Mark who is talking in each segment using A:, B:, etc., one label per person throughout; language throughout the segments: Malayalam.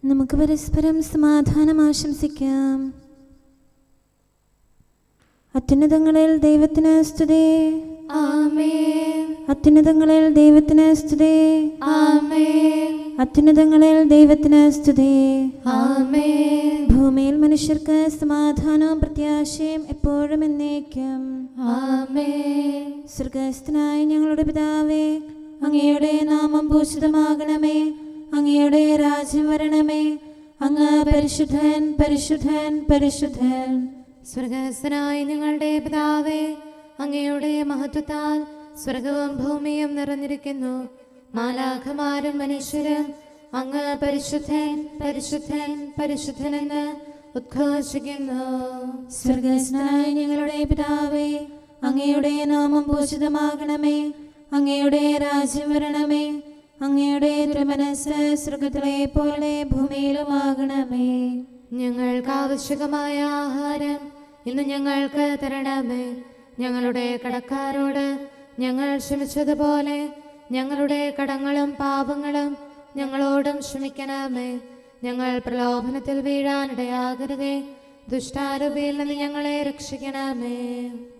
A: നമുക്ക് പരസ്പരം സമാധാനം ആശംസിക്കാം. അത്യുന്നതങ്ങളിൽ ദൈവത്തിന് സ്തുതി.
B: ആമേൻ.
A: അത്യുന്നതങ്ങളിൽ ദൈവത്തിന് സ്തുതി.
B: ആമേൻ.
A: അത്യുന്നതങ്ങളിൽ ദൈവത്തിന് സ്തുതി.
B: ആമേൻ.
A: ഭൂമിയിൽ മനുഷ്യർക്ക് സമാധാനവും പ്രത്യാശയും എപ്പോഴും എന്നേക്കും.
B: ആമേൻ.
A: സ്വർഗ്ഗസ്ഥനായ ഞങ്ങളുടെ പിതാവേ, അങ്ങയുടെ നാമം പൂജിതമാകണമേ. അങ്ങയുടെ രാജ്യം വരണമേ. അങ്ങ് പരിശുദ്ധൻ, പരിശുദ്ധൻ, പരിശുദ്ധൻ.
B: സ്വർഗ്ഗസ്ഥനായ ഞങ്ങളുടെ പിതാവേ, അങ്ങയുടെ മഹത്വത്താൽ സ്വർഗവും ഭൂമിയും നിറഞ്ഞിരിക്കുന്നു. മാലാഖമാരും മനുഷ്യരും അങ്ങ് പരിശുദ്ധൻ, പരിശുദ്ധൻ, പരിശുദ്ധനെന്ന് ഉദ്ഘോഷിക്കുന്നു.
A: സ്വർഗ്ഗസ്ഥനായ ഞങ്ങളുടെ പിതാവേ, അങ്ങയുടെ നാമം പൂജിതമാകണമേ. അങ്ങയുടെ രാജ്യം വരണമേ. അങ്ങയുടെ തിരുമനസ്സ് സ്വർഗ്ഗത്തിലെ പോലെ ഭൂമിയിലുമാകണമേ.
B: ഞങ്ങൾക്ക് ആവശ്യമായ ആഹാരം ഇന്ന് ഞങ്ങൾക്ക് തരണമേ. ഞങ്ങളുടെ കടക്കാരോട് ഞങ്ങൾ ക്ഷമിച്ചതുപോലെ ഞങ്ങളുടെ കടങ്ങളും പാപങ്ങളും ഞങ്ങളോടും ക്ഷമിക്കണമേ. ഞങ്ങൾ പ്രലോഭനത്തിൽ വീഴാനിടയാകരുതേ. ദുഷ്ടാരൂപിയിൽ നിന്ന് ഞങ്ങളെ രക്ഷിക്കണമേ.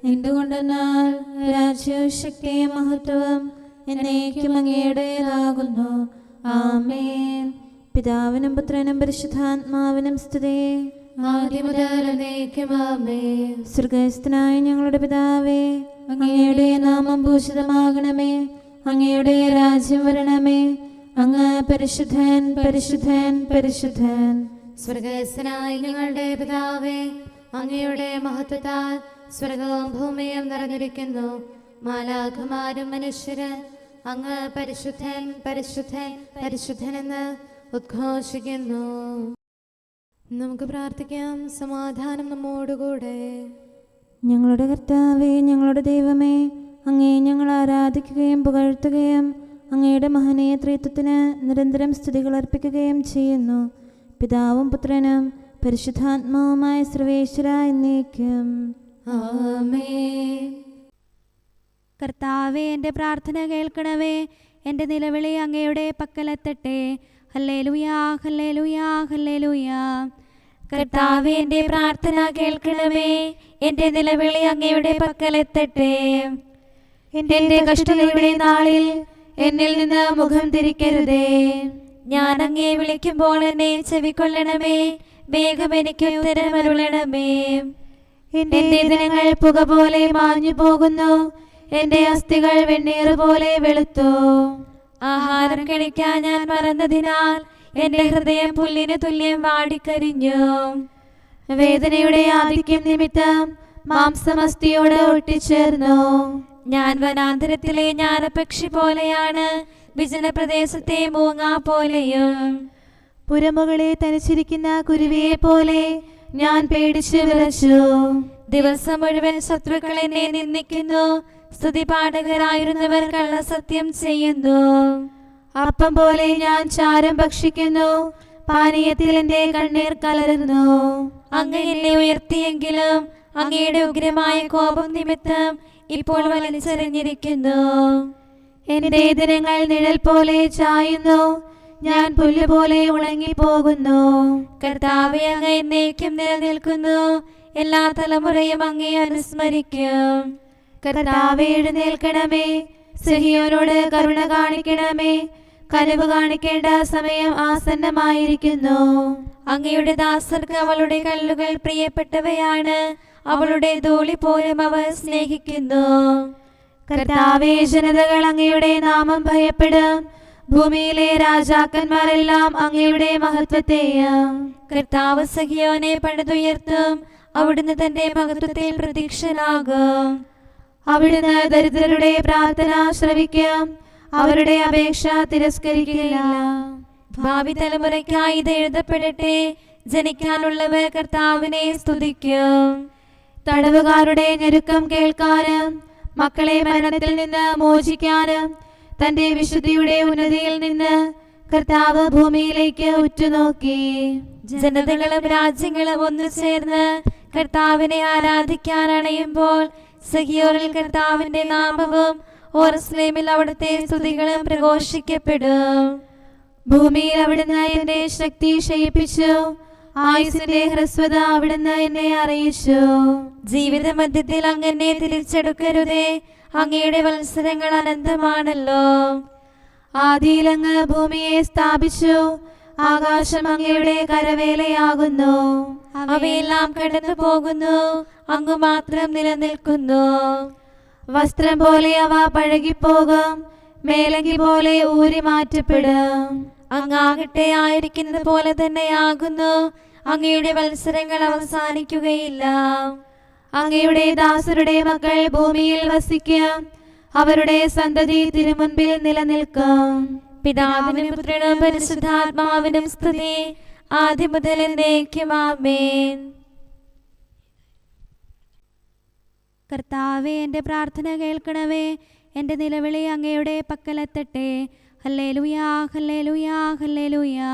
A: എന്തുകൊണ്ടെന്നാൽ രാജ്യവും ശക്തിയും മഹത്വവും എന്നേക്കും അങ്ങയുടേതാകുന്നു. ആമേൻ. പിതാവിനും പുത്രനും പരിശുദ്ധാത്മാവിനും സ്തുതി.
B: ആദ്യം മുതൽ എന്നേക്കും ആമേൻ.
A: സ്വർഗ്ഗസ്ഥനായ ഞങ്ങളുടെ പിതാവേ, അങ്ങയുടെ നാമം പൂജിതമാകണമേ. അങ്ങയുടെ രാജ്യം വരണമേ. അങ്ങ് പരിശുദ്ധൻ, പരിശുദ്ധൻ, പരിശുദ്ധൻ.
B: സ്വർഗ്ഗസ്ഥനായ ഞങ്ങളുടെ പിതാവേ, അങ്ങയുടെ മഹത്വത്താൽ സ്വർഗവും ഭൂമിയും നിറഞ്ഞിരിക്കുന്നു. മാലാഖമാരും മനുഷ്യരും അങ്ങ് പരിശുദ്ധൻ, പരിശുദ്ധൻ, പരിശുദ്ധനെന്ന് ഉദ്ഘോഷിക്കുന്നു. നമുക്ക് പ്രാർത്ഥിക്കാം. സമാധാനം നമ്മോടുകൂടെ.
A: ഞങ്ങളുടെ കർത്താവേ, ഞങ്ങളുടെ ദൈവമേ, അങ്ങേ ഞങ്ങൾ ആരാധിക്കുകയും പുകഴ്ത്തുകയും അങ്ങയുടെ മഹനീയ ത്രിത്വത്തിന് നിരന്തരം സ്തുതികൾ അർപ്പിക്കുകയും ചെയ്യുന്നു. പിതാവും പുത്രനും പരിശുദ്ധാത്മാവുമായ സർവേശ്വര എന്നേക്കും.
B: ആമേൻ.
C: കർത്താവേ, എൻ്റെ പ്രാർത്ഥന കേൾക്കണമേ. എൻ്റെ നിലവിളി അങ്ങയുടെ പക്കലെത്തട്ടെ. ഹല്ലേലൂയാ, ഹല്ലേലൂയാ, ഹല്ലേലൂയാ. കർത്താവേ, എൻ്റെ പ്രാർത്ഥന കേൾക്കണമേ. എൻ്റെ നിലവിളി അങ്ങയുടെ പക്കലെത്തട്ടെ. എൻ്റെ കഷ്ടതയുടെ നാളിൽ എന്നിൽ നിന്ന് മുഖം തിരിക്കരുതേ. ഞാൻ അങ്ങേ വിളിക്കുമ്പോൾ എന്നെ ചെവിക്കൊള്ളണമേ. വേഗം എനിക്ക് ഉത്തരമരുളണമേ. എൻ്റെ ദിനങ്ങൾ പുക പോലെ മാഞ്ഞു പോകുന്നു. എൻ്റെ അസ്ഥികൾ വെണ്ണീർ പോലെ വെളുത്തു. ആഹാരം കഴിക്കാൻ ഞാൻ മറന്നതിനാൽ എൻ്റെ ഹൃദയം പുല്ലിന് തുല്യം വാടിക്കരിഞ്ഞു. വേദനയുടെ ആധിക്യം നിമിത്തം മാംസമസ്ഥിയോട് ഒട്ടിച്ചേർന്നു. ഞാൻ വനാന്തരത്തിലെ ജ്ഞാനപക്ഷി പോലെയാണ്, വിജനപ്രദേശത്തെ മൂങ്ങ പോലെയും. പുരമുകളെ തനിച്ചിരിക്കുന്ന കുരുവിയെ പോലെ ഞാൻ പേടിച്ചു വിറച്ചു. ദിവസം മുഴുവൻ ശത്രുക്കൾ എന്നെ നിന്ദിക്കുന്നു. സ്തുതിപാഠകരായിരുന്നവർ കള്ളസത്യം ചെയ്യുന്നു. അപ്പം പോലെ ഞാൻ ചാരം ഭക്ഷിക്കുന്നു. പാനീയത്തിൽ എന്റെ കണ്ണീർ കലരുന്നു. അങ്ങ് എന്നെ ഉയർത്തിയെങ്കിലും അങ്ങയുടെ ഉഗ്രമായ കോപം നിമിത്തം ഇപ്പോൾ വലിച്ചെറിഞ്ഞിരിക്കുന്നു. എന്റെ ദിനങ്ങൾ നിഴൽ പോലെ ചായുന്നു. ഞാൻ പുല്ലുപോലെ ഉണങ്ങിപ്പോകുന്നു. കർത്താവേ, അങ്ങ് എന്നേക്കും നിലനിൽക്കുന്നു. എല്ലാ തലമുറയും അങ്ങേ അനുസ്മരിക്കും. കർത്താവേ, എഴുന്നേൽക്കണമേ. സിഹിയോനോട് കരുണ കാണിക്കണമേ. കനിവ് കാണിക്കേണ്ട സമയം ആസന്നമായിരിക്കുന്നു. അങ്ങയുടെ ദാസർക്ക് അവളുടെ കല്ലുകൾ പ്രിയപ്പെട്ടവയാണ്. അവളുടെ ധൂളി പോലും അവർ സ്നേഹിക്കുന്നു. കർത്താവേ, ജനതകൾ അങ്ങയുടെ നാമം ഭയപ്പെടും. ഭൂമിയിലെ രാജാക്കന്മാരെല്ലാം അങ്ങയുടെ മഹത്വത്തെയും. കർത്താവ് സിഹിയോനെ പണിതുയർത്തും. അവിടുന്ന് തന്റെ മഹത്വത്തിൽ പ്രത്യക്ഷനാകും. അവിടുന്ന് ദരിദ്രരുടെ പ്രാർത്ഥന ശ്രവിക്കും. അവരുടെ അപേക്ഷ തിരസ്കരിക്കില്ല. ഭാവി തലമുറയ്ക്കായി ഇത് എഴുതപ്പെടട്ടെ. ജനിക്കാനുള്ളവർ കർത്താവിനെ സ്തുതിക്കും. തടവുകാരുടെ ഞെരുക്കം കേൾക്കാനും മക്കളെ മരണത്തിൽ നിന്ന് മോചിക്കാനും തന്റെ വിശുദ്ധിയുടെ ഉന്നതിയിൽ നിന്ന് കർത്താവ് ഭൂമിയിലേക്ക് ഉറ്റുനോക്കി. ജനതകളും രാജ്യങ്ങളും ഒന്നു ചേർന്ന് കർത്താവിനെ ആരാധിക്കാൻ അണയുമ്പോൾ സിഹിയോനിൽ കർത്താവിന്റെ നാമവും യെരൂശലേമിൽ അവിടുത്തെ സ്തുതികളും പ്രഘോഷിക്കപ്പെടും.
A: ഭൂമിയിൽ അവിടുന്ന് എന്റെ ശക്തി ക്ഷയിപ്പിച്ചു. ആയുസിന്റെ ഹ്രസ്വത അവിടുന്ന് എന്നെ അറിയിച്ചു.
C: ജീവിത മധ്യത്തിൽ അങ്ങനെ തിരിച്ചെടുക്കരുതേ, അങ്ങയുടെ വത്സരങ്ങൾ അനന്തമാണല്ലോ.
A: ആദിയിൽ അങ്ങ് ഭൂമിയെ സ്ഥാപിച്ചു. ആകാശം അങ്ങയുടെ കരവേലയാകുന്നു.
C: അവയെല്ലാം കടന്നു പോകുന്നു, അങ്ങ് മാത്രം നിലനിൽക്കുന്നു.
A: വസ്ത്രം പോലെ അവ പഴകിപ്പോകും, മേലങ്കി പോലെ ഊരി മാറ്റപ്പെടും.
C: അങ്ങാകട്ടെ ആയിരിക്കുന്നത് പോലെ തന്നെയാകുന്നു, അങ്ങയുടെ വത്സരങ്ങൾ അവസാനിക്കുകയില്ല.
A: അങ്ങയുടെ ദാസരുടെ മക്കൾ ഭൂമിയിൽ വസിക്കും, അവരുടെ സന്തതി തിരുമുൻപിൽ നിലനിൽക്കും.
C: പിതാവിനും പുത്രനും പരിശുദ്ധാത്മാവിനും സ്തുതി, ആദ്യം മുതൽ എന്നേക്കും ആമേൻ. കർത്താവേ, എൻ്റെ പ്രാർത്ഥന കേൾക്കണമേ, എൻ്റെ നിലവിളി അങ്ങയുടെ പക്കലെത്തട്ടെ. ഹല്ലേലൂയാ, ഹല്ലേലൂയാ, ഹല്ലേലൂയാ.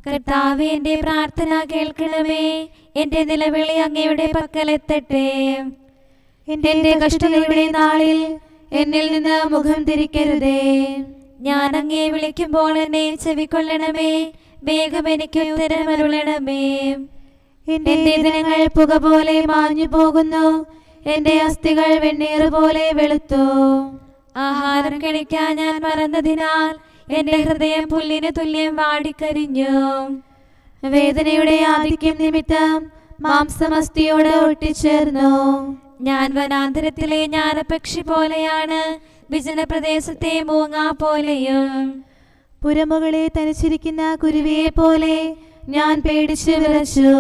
C: കർത്താവേ, എൻ്റെ പ്രാർത്ഥന കേൾക്കണമേ, എൻ്റെ നിലവിളി അങ്ങയുടെ പക്കലെത്തട്ടെ.
A: എന്റെ കഷ്ടതയുടെ നാളിൽ എന്നിൽ നിന്ന് മുഖം തിരിക്കരുതേ.
C: ഞാൻ അങ്ങയെ വിളിക്കുമ്പോൾ എന്നെ ചെവിക്കൊള്ളണമേ, വേഗം എനിക്ക് ഉത്തരമരുളണമേ.
A: എന്റെ ദിനങ്ങൾ പുക പോലെ മാഞ്ഞു പോകുന്നു, എന്റെ അസ്ഥികൾ വെണ്ണീർ പോലെ വെളുത്തു.
C: ആഹാരം കഴിക്കാൻ ഞാൻ മറന്നതിനാൽ എന്റെ ഹൃദയം പുല്ലിന് തുല്യം വാടിക്കരിഞ്ഞു.
A: വേദനയുടെ ആധിക്യം നിമിത്തം മാംസമസ്ഥിയോട് ഒട്ടിച്ചേർന്നു.
C: ഞാൻ വനാന്തരത്തിലെ ജ്ഞാനപക്ഷി പോലെയാണ്, വിജനപ്രദേശത്തെ മൂങ്ങ പോലെയും.
A: പുരമുകളെ തനിച്ചിരിക്കുന്ന കുരുവിയെ പോലെ ഞാൻ പേടിച്ചു വിറച്ചു.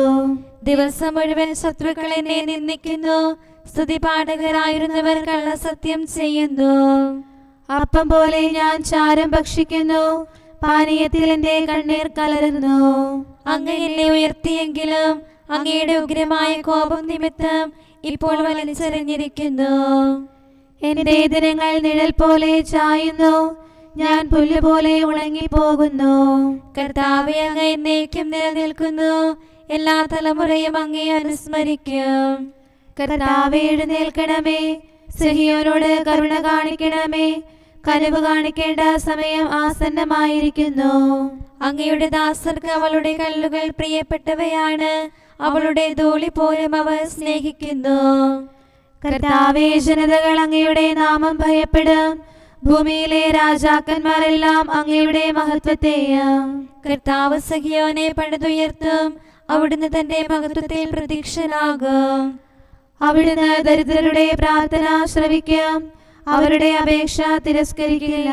C: ദിവസം മുഴുവൻ ശത്രുക്കൾ എന്നെ നിന്ദിക്കുന്നു, സ്തുതിപാഠകരായിരുന്നവർ കള്ളസത്യം ചെയ്യുന്നു.
A: അപ്പം പോലെ ഞാൻ ചാരം ഭക്ഷിക്കുന്നു, പാനീയത്തിൽ എന്റെ കണ്ണീർ കലരുന്നു.
C: അങ്ങ് എന്നെ ഉയർത്തിയെങ്കിലും അങ്ങയുടെ ഉഗ്രമായ കോപം നിമിത്തം ഇപ്പോൾ വലിച്ചെറിഞ്ഞിരിക്കുന്നു.
A: എന്റെ ദിനങ്ങൾ നിഴൽ പോലെ ചായുന്നു, ഞാൻ പുല്ലുപോലെ ഉണങ്ങിപ്പോകുന്നു.
C: കർത്താവേ, അങ്ങ് എന്നേക്കും നിലനിൽക്കുന്നു, എല്ലാ തലമുറയും അങ്ങേ അനുസ്മരിക്കും.
A: കർത്താവേ, എഴുന്നേൽക്കണമേ, സിഹിയോനോട് കരുണ കാണിക്കണമേ. കനിവ് കാണിക്കേണ്ട സമയം ആസന്നമായിരിക്കുന്നു.
C: അങ്ങയുടെ ദാസർക്ക് അവളുടെ കല്ലുകൾ പ്രിയപ്പെട്ടവയാണ്, അവളുടെ ധൂളി പോലും അവർ സ്നേഹിക്കുന്നു.
A: കർത്താവേ, ജനതകൾ അങ്ങയുടെ നാമം ഭയപ്പെടും, ഭൂമിയിലെ രാജാക്കന്മാരെല്ലാം അങ്ങയുടെ മഹത്വത്തെയും.
C: കർത്താവ് സഹിയോനെ പണിതുയർത്തും, അവിടുന്ന് തന്റെ മഹത്വത്തിൽ പ്രത്യക്ഷനാകും.
A: അവിടുന്ന് ദരിദ്രരുടെ പ്രാർത്ഥന ശ്രവിക്കും, അവരുടെ അപേക്ഷ തിരസ്കരിക്കില്ല.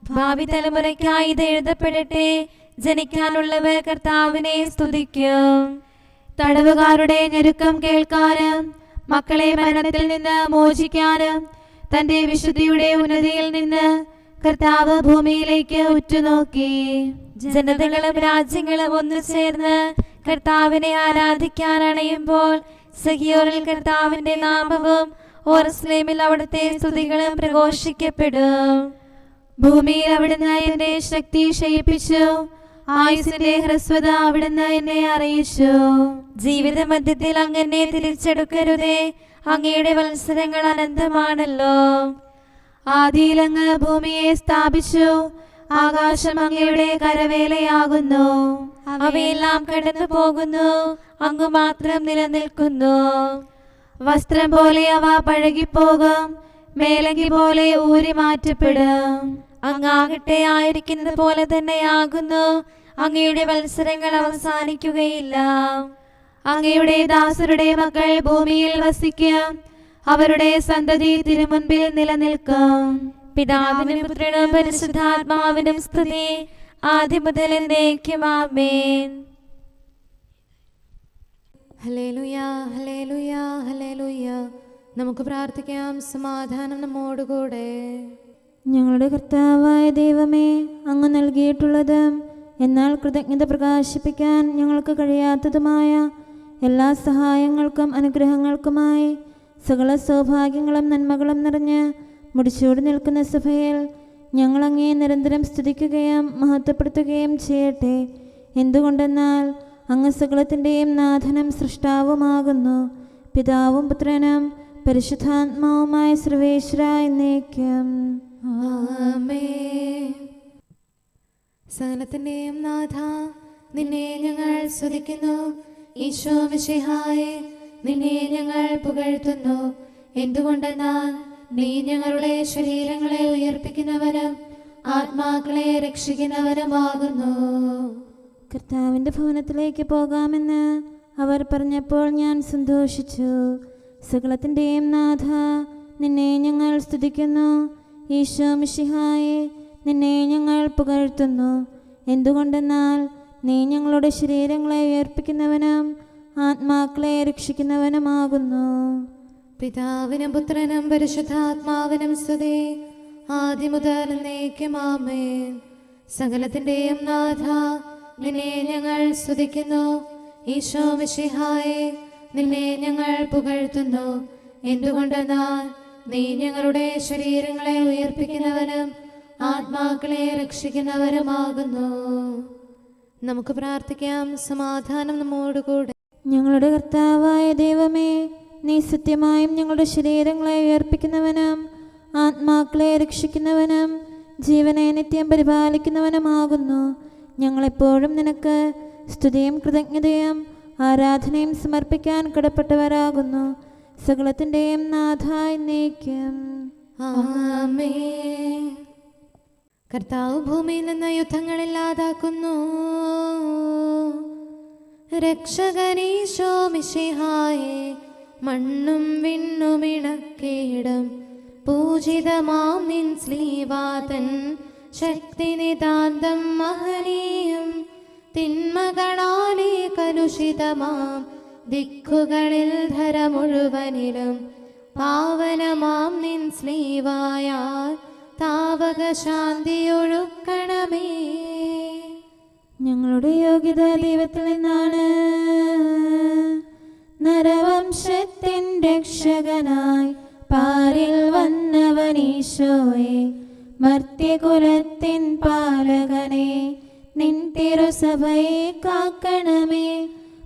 C: ഭാവി തലമുറയ്ക്കായി ഇത് എഴുതപ്പെടട്ടെ, ജനിക്കാനുള്ളവർ കർത്താവിനെ സ്തുതിക്കും.
A: തടവുകാരുടെ ഞെരുക്കം കേൾക്കാനും മക്കളെ മരണത്തിൽ നിന്ന് മോചിക്കാനും തന്റെ വിശുദ്ധിയുടെ ഉന്നതിയിൽ നിന്ന് കർത്താവ് ഭൂമിയിലേക്ക് ഉറ്റുനോക്കി.
C: ജനതകളും രാജ്യങ്ങളും ഒന്നു ചേർന്ന് കർത്താവിനെ ആരാധിക്കാൻ അണയുമ്പോൾ സഹിയോനിൽ കർത്താവിന്റെ നാമവും ഓർസ്ലേമിൽ അവിടുത്തെ സ്തുതികളും പ്രഘോഷിക്കപ്പെടും.
A: ഭൂമിയിൽ അവിടുന്ന് എന്റെ ശക്തി ക്ഷയിപ്പിച്ചു, ആയുസിന്റെ ഹ്രസ്വത അവിടുന്ന് എന്നെ അറിയിച്ചു.
C: ജീവിത മധ്യത്തിൽ അങ്ങനെ തിരിച്ചെടുക്കരുതേ, അങ്ങയുടെ വത്സരങ്ങൾ അനന്തമാണല്ലോ.
A: ആദിയിൽ അങ്ങ് ഭൂമിയെ സ്ഥാപിച്ചു, ആകാശം അങ്ങയുടെ കരവേലയാകുന്നു.
C: അവയെല്ലാം കടന്നു പോകുന്നു, അങ്ങ് മാത്രം നിലനിൽക്കുന്നു.
A: വസ്ത്രം പോലെ അവ പഴകിപ്പോകും, മേലങ്കി പോലെ ഊരി മാറ്റപ്പെടും.
C: അങ്ങാകട്ടെ ആയിരിക്കുന്നത് പോലെ തന്നെയാകുന്നു, അങ്ങയുടെ വത്സരങ്ങൾ അവസാനിക്കുകയില്ല.
A: അങ്ങയുടെ ദാസരുടെ മക്കൾ ഭൂമിയിൽ വസിക്കും, അവരുടെ സന്തതി തിരുമുൻപിൽ നിലനിൽക്കും.
C: പിതാവിനും പുത്രനും പരിശുദ്ധാത്മാവിനും സ്തുതി, ആദ്യം മുതൽ എന്നേക്കും ആമേൻ.
B: ഹല്ലേലൂയാ, ഹല്ലേലൂയാ, ഹല്ലേലൂയാ. നമുക്ക് പ്രാർത്ഥിക്കാം, സമാധാനം നമ്മോടുകൂടെ.
A: ഞങ്ങളുടെ കർത്താവായ ദൈവമേ, അങ്ങ് നൽകിയിട്ടുള്ളതും എന്നാൽ കൃതജ്ഞത പ്രകാശിപ്പിക്കാൻ ഞങ്ങൾക്ക് കഴിയാത്തതുമായ എല്ലാ സഹായങ്ങൾക്കും അനുഗ്രഹങ്ങൾക്കുമായി സകല സൗഭാഗ്യങ്ങളും നന്മകളും നിറഞ്ഞ് മുടിച്ചൂടി നിൽക്കുന്ന സഭയിൽ ഞങ്ങൾ അങ്ങേ നിരന്തരം സ്തുതിക്കുകയും മഹത്വപ്പെടുത്തുകയും ചെയ്യട്ടെ. എന്തുകൊണ്ടെന്നാൽ അങ്ങ് സകലത്തിൻ്റെയും നാഥനും സൃഷ്ടാവുമാകുന്നു. പിതാവും പുത്രനും പരിശുദ്ധാത്മാവുമായ സർവേശ്വര എന്നേക്കും.
B: ആമേൻ. സകലത്തിന്റെയും നാഥ, നിന്നെ ഞങ്ങൾ സ്തുതിക്കുന്നു. ഈശോ മിശിഹായേ, നിന്നെ ഞങ്ങൾ പുകഴ്ത്തുന്നു. എന്തുകൊണ്ടെന്നാൽ നീ ഞങ്ങളുടെ ശരീരങ്ങളെ ഉയർപ്പിക്കുന്നവനും ആത്മാക്കളെ രക്ഷിക്കുന്നവനുമാകുന്നു.
A: കർത്താവിൻ്റെ ഭവനത്തിലേക്ക് പോകാമെന്ന് അവർ പറഞ്ഞപ്പോൾ ഞാൻ സന്തോഷിച്ചു. സകലത്തിൻ്റെയും നാഥ, നിന്നെ ഞങ്ങൾ സ്തുതിക്കുന്നു. ഈശോ മിശിഹായേ, നിന്നെ ഞങ്ങൾ പുകഴ്ത്തുന്നു. എന്തുകൊണ്ടെന്നാൽ നീ ഞങ്ങളുടെ ശരീരങ്ങളെ ഉയർപ്പിക്കുന്നവനും ആത്മാക്കളെ രക്ഷിക്കുന്നവനുമാകുന്നു.
B: പിതാവിനും പുത്രനും പരിശുദ്ധാത്മാവിനും സ്തുതി, ആദ്യം മുതൽ എന്നേക്കും ആമേൻ. സകലത്തിന്റെയും നാഥ, നിന്നെ ഞങ്ങൾ സ്തുതിക്കുന്നു. ഈശോ മിശിഹായേ, നിന്നെ ഞങ്ങൾ പുകഴ്ത്തുന്നു. എന്തുകൊണ്ടെന്നാൽ നീ ഞങ്ങളുടെ ശരീരങ്ങളെ ഉയർപ്പിക്കുന്നവനും ആത്മാക്കളെ രക്ഷിക്കുന്നവരുമാകുന്നു. നമുക്ക് പ്രാർത്ഥിക്കാം. സമാധാനം നമ്മോടുകൂടെ.
A: ഞങ്ങളുടെ കർത്താവായ ദൈവമേ, നീ സത്യമായും ഞങ്ങളുടെ ശരീരങ്ങളെ ഉയർപ്പിക്കുന്നവനും ആത്മാക്കളെ രക്ഷിക്കുന്നവനും ജീവനെ നിത്യം പരിപാലിക്കുന്നവനുമാകുന്നു. ഞങ്ങളെപ്പോഴും നിനക്ക് സ്തുതിയും കൃതജ്ഞതയും ആരാധനയും സമർപ്പിക്കാൻ കടപ്പെട്ടവരാകുന്നു. സകലത്തിൻ്റെയും നാഥ എന്നേക്കും
B: ആമേൻ. കർത്താവ് ഭൂമിയിൽ നിന്ന് യുദ്ധങ്ങളില്ലാതാക്കുന്നു. രക്ഷകനീശോ മിശിഹായേ, മണ്ണും വിണ്ണുമിണക്കേടും പൂജിതമാം നിൻ ശ്ലീവാതൻ ശക്തി നിതാന്തം മഹനീയം. തിന്മകളാലേ കലുഷിതമാം ദിക്കുകളിൽ ധര മുഴുവനിലും പാവനമാം നിൻ ശ്ലീവായാൽ താവക ശാന്തിയൊഴുക്കണമേ.
A: ഞങ്ങളുടെ യോഗ്യത ദൈവത്തിൽ നിന്നാണ്. നരവംശത്തിൻ രക്ഷകനായി പാരിൽ വന്നവനീശോയെ, മർത്യകുലത്തിൻ പാലകനെ, നിൻ തിരുസഭയെ കാക്കണമേ.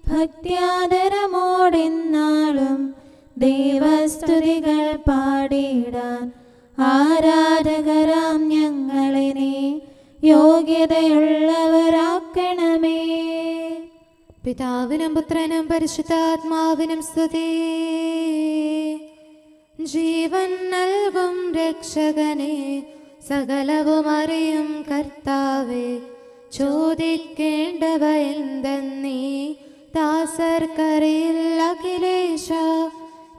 A: ഭക്ത്യാദരമോടെന്നാളും ദൈവസ്തുതികൾ പാടിയിടാൻ ആരാധകരാം ഞങ്ങളിനെ യോഗ്യതയുള്ളവരാക്കണമേ.
B: പിതാവിനും പുത്രനും പരിശുദ്ധാത്മാവിനും സ്തുതി. ജീവൻ നൽകും രക്ഷകനെ, സകലവും അറിയും കർത്താവേ, ചോദിക്കേണ്ടവ എന്തെന്നീ ദാസർക്കറിയില്ല അഖിലേശ.